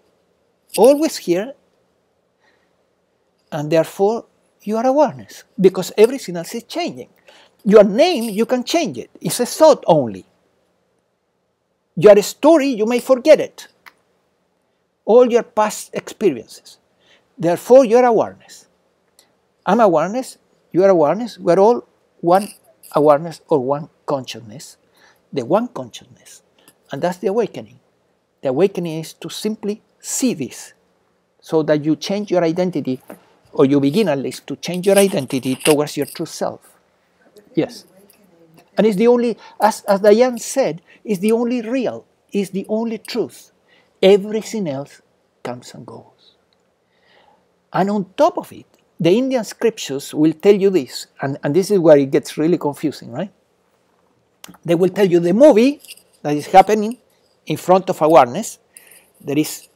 and therefore you are awareness, because everything else is changing. Your name, you can change it. It's a thought only. Your story, you may forget it. All your past experiences. Therefore, you are awareness. I'm awareness, you are awareness, we're all one awareness or one consciousness. The one consciousness. And that's the awakening. The awakening is to simply see this, so that you change your identity, or you begin at least to change your identity towards your true self. Yes. And it's the only, as Diane said, it's the only real, it's the only truth. Everything else comes and goes. And on top of it, the Indian scriptures will tell you this, and this is where it gets really confusing, right? They will tell you the movie that is happening in front of awareness. There is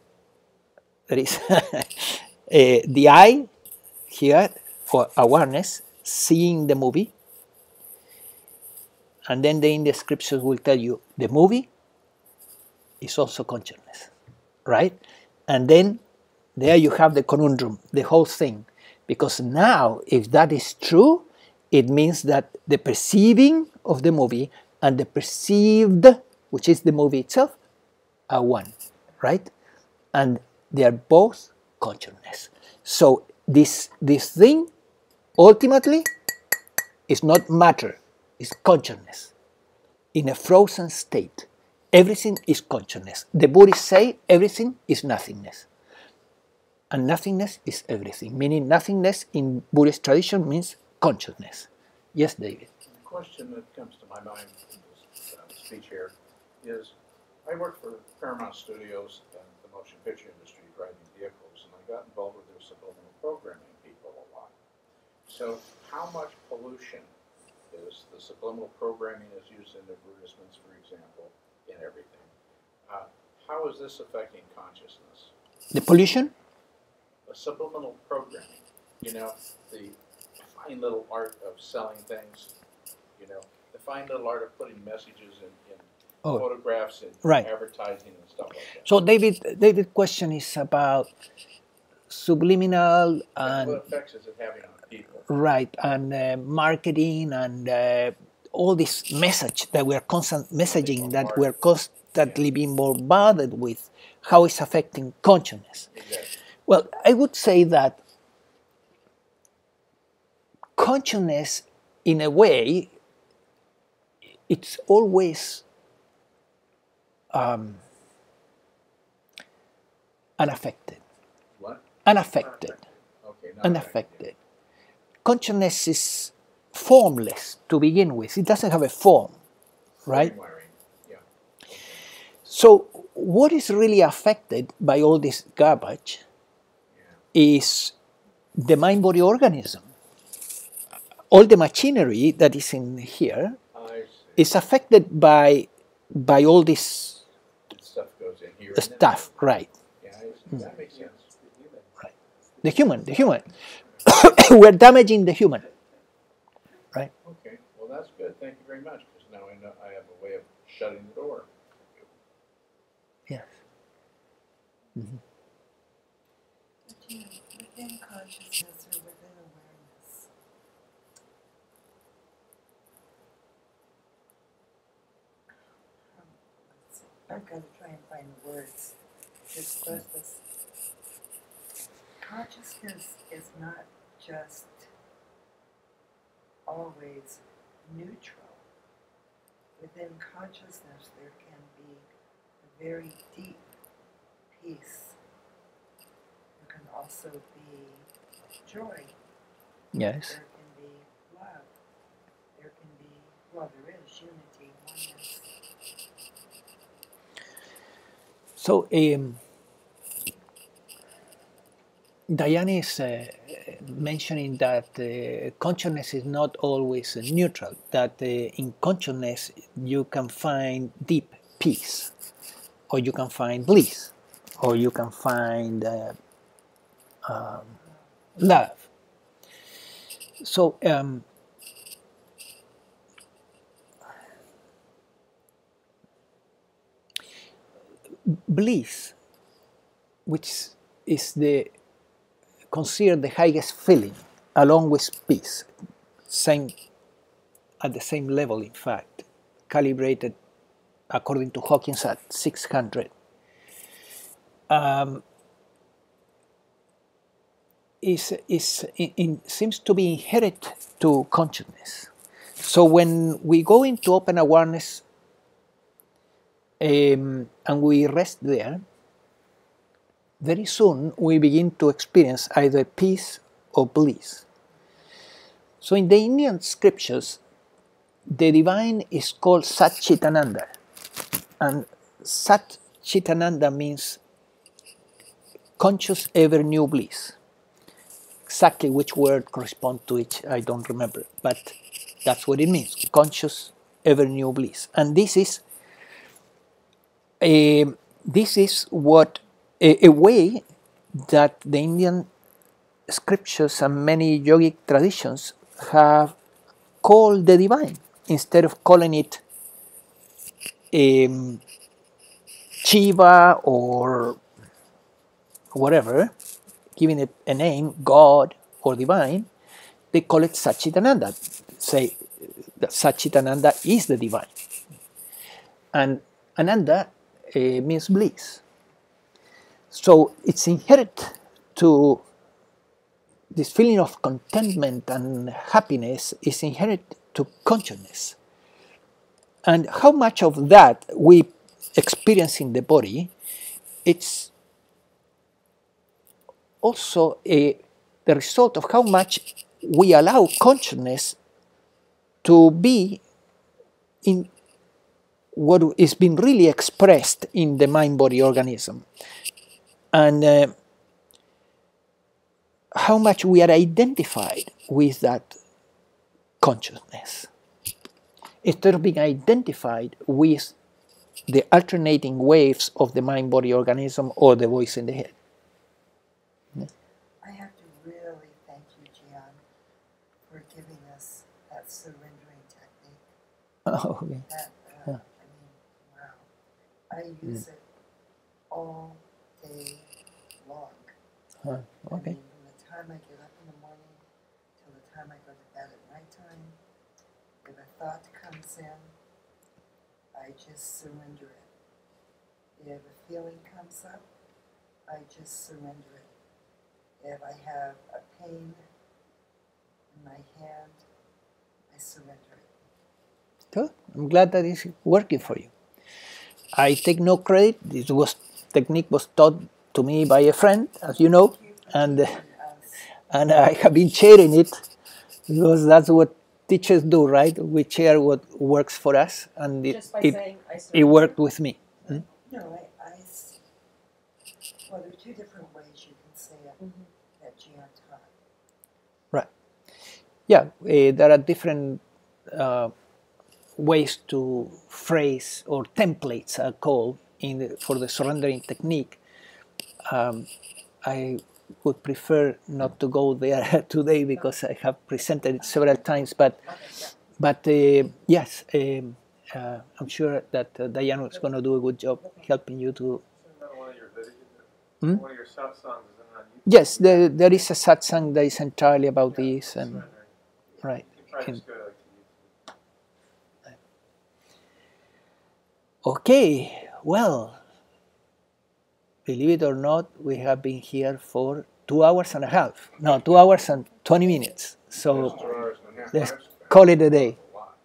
the eye here for awareness, seeing the movie. And then the Indian scriptures will tell you the movie is also consciousness, right? And then there you have the conundrum, the whole thing. Because now, if that is true, it means that the perceiving of the movie and the perceived, which is the movie itself, are one, right? And they are both consciousness. So this thing, ultimately, is not matter, it's consciousness. In a frozen state, everything is consciousness. The Buddhists say everything is nothingness. And nothingness is everything, meaning nothingness in Buddhist tradition means consciousness. Yes, David? The question that comes to my mind in this speech here is, I worked for Paramount Studios and the motion picture industry driving vehicles, and I got involved with their subliminal programming people a lot. So how much pollution is the subliminal programming is used in advertisements, for example, in everything? How is this affecting consciousness? The pollution? Subliminal programming, you know, the fine little art of selling things, you know, the fine little art of putting messages in photographs and right. advertising and stuff like that. So David's question is about subliminal and what effects is it having on people? Right, and marketing and all this message that we're constant messaging that we're constantly being bombarded with, how it's affecting consciousness. Exactly. Well, I would say that consciousness, in a way, it's always unaffected. What? Unaffected. Okay, unaffected. Consciousness is formless to begin with. It doesn't have a form, right? Yeah. So what is really affected by all this garbage is the mind-body organism. All the machinery that is in here is affected by all this stuff goes in here. Stuff, right? Yeah, that makes sense. Right. The human. We're damaging the human, right? Okay, well that's good. Thank you very much, because now I know I have a way of shutting the door. Yes. Mm-hmm. Within consciousness or within awareness, I'm going to try and find the words to express this. consciousness is not just always neutral. Within consciousness, there can be a very deep peace. There can also be joy. Yes. There can be love. There can be, well, there is unity, oneness. So Diane is mentioning that consciousness is not always neutral, that in consciousness you can find deep peace, or you can find bliss, or you can find love. So bliss, which is considered the highest feeling, along with peace, same at the same level, in fact, calibrated according to Hawkins at 600. Seems to be inherent to consciousness. So when we go into open awareness and we rest there, very soon we begin to experience either peace or bliss. So in the Indian scriptures, the divine is called Satchitananda, and Satchitananda means conscious ever new bliss. Exactly which word corresponds to each, I don't remember, but that's what it means, conscious ever new bliss. And this is what a way that the Indian scriptures and many yogic traditions have called the divine, instead of calling it Shiva or whatever, giving it a name, God or divine. They call it Satchitananda. Say that Satchitananda is the divine. And Ananda means bliss. So it's inherent to this feeling of contentment and happiness is inherent to consciousness. And how much of that we experience in the body, it's also the result of how much we allow consciousness to be in what is being really expressed in the mind-body organism, and how much we are identified with that consciousness, instead of being identified with the alternating waves of the mind-body organism or the voice in the head. I have to really thank you, Gian, for giving us that surrendering technique. Oh, okay. That, I mean, wow. I use it all day long. Okay. I mean, from the time I get up in the morning till the time I go to bed at nighttime, if a thought comes in, I just surrender it. If a feeling comes up, I just surrender it. If I have a pain in my hand, I surrender it. Good. I'm glad that it's working for you. I take no credit. This technique was taught to me by a friend, as you know, and I have been sharing it because that's what teachers do, right? We share what works for us, and Just by saying, I it surrender. worked with me. No, well, there are two different ways you can say it that Gian taught. Right. Yeah, there are different ways to phrase, or templates are called for the surrendering technique. I would prefer not to go there today because I have presented it several times, but yes, I'm sure that Diane is going to do a good job helping you to. One of your Hmm? one of your satsangs is on YouTube. Yes, there is a satsang that is entirely about this, and surrendering. right. You can probably just go to YouTube. Okay, well, believe it or not, we have been here for 2 hours and a half. No, 2 hours and 20 minutes. That's So 2 hours and a half. let's lifespan. call it a day. A lot.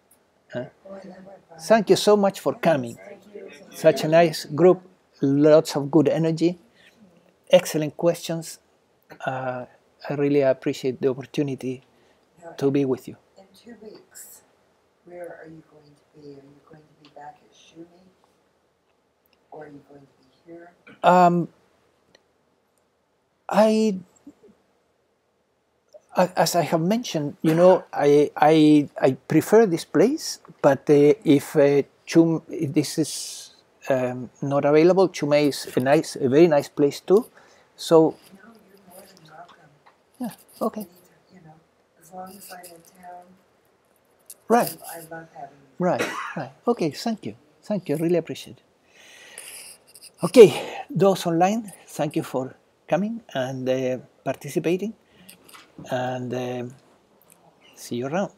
Boy, that went by. Thank you so much for coming. Thank you. Such a nice group, lots of good energy, excellent questions. I really appreciate the opportunity Now, to be with you. in 2 weeks, where are you going to be? Are you going to be back at Shumi? Or are you going to be here? As I have mentioned, you know, I prefer this place, but if this is not available, Chumei is a very nice place too. So, No, you're more than welcome. yeah, okay, Anytime, you know, as long as I'm in town, right, I love having you. right. Okay, thank you, really appreciate it. Okay, those online, thank you for coming and participating, and see you around.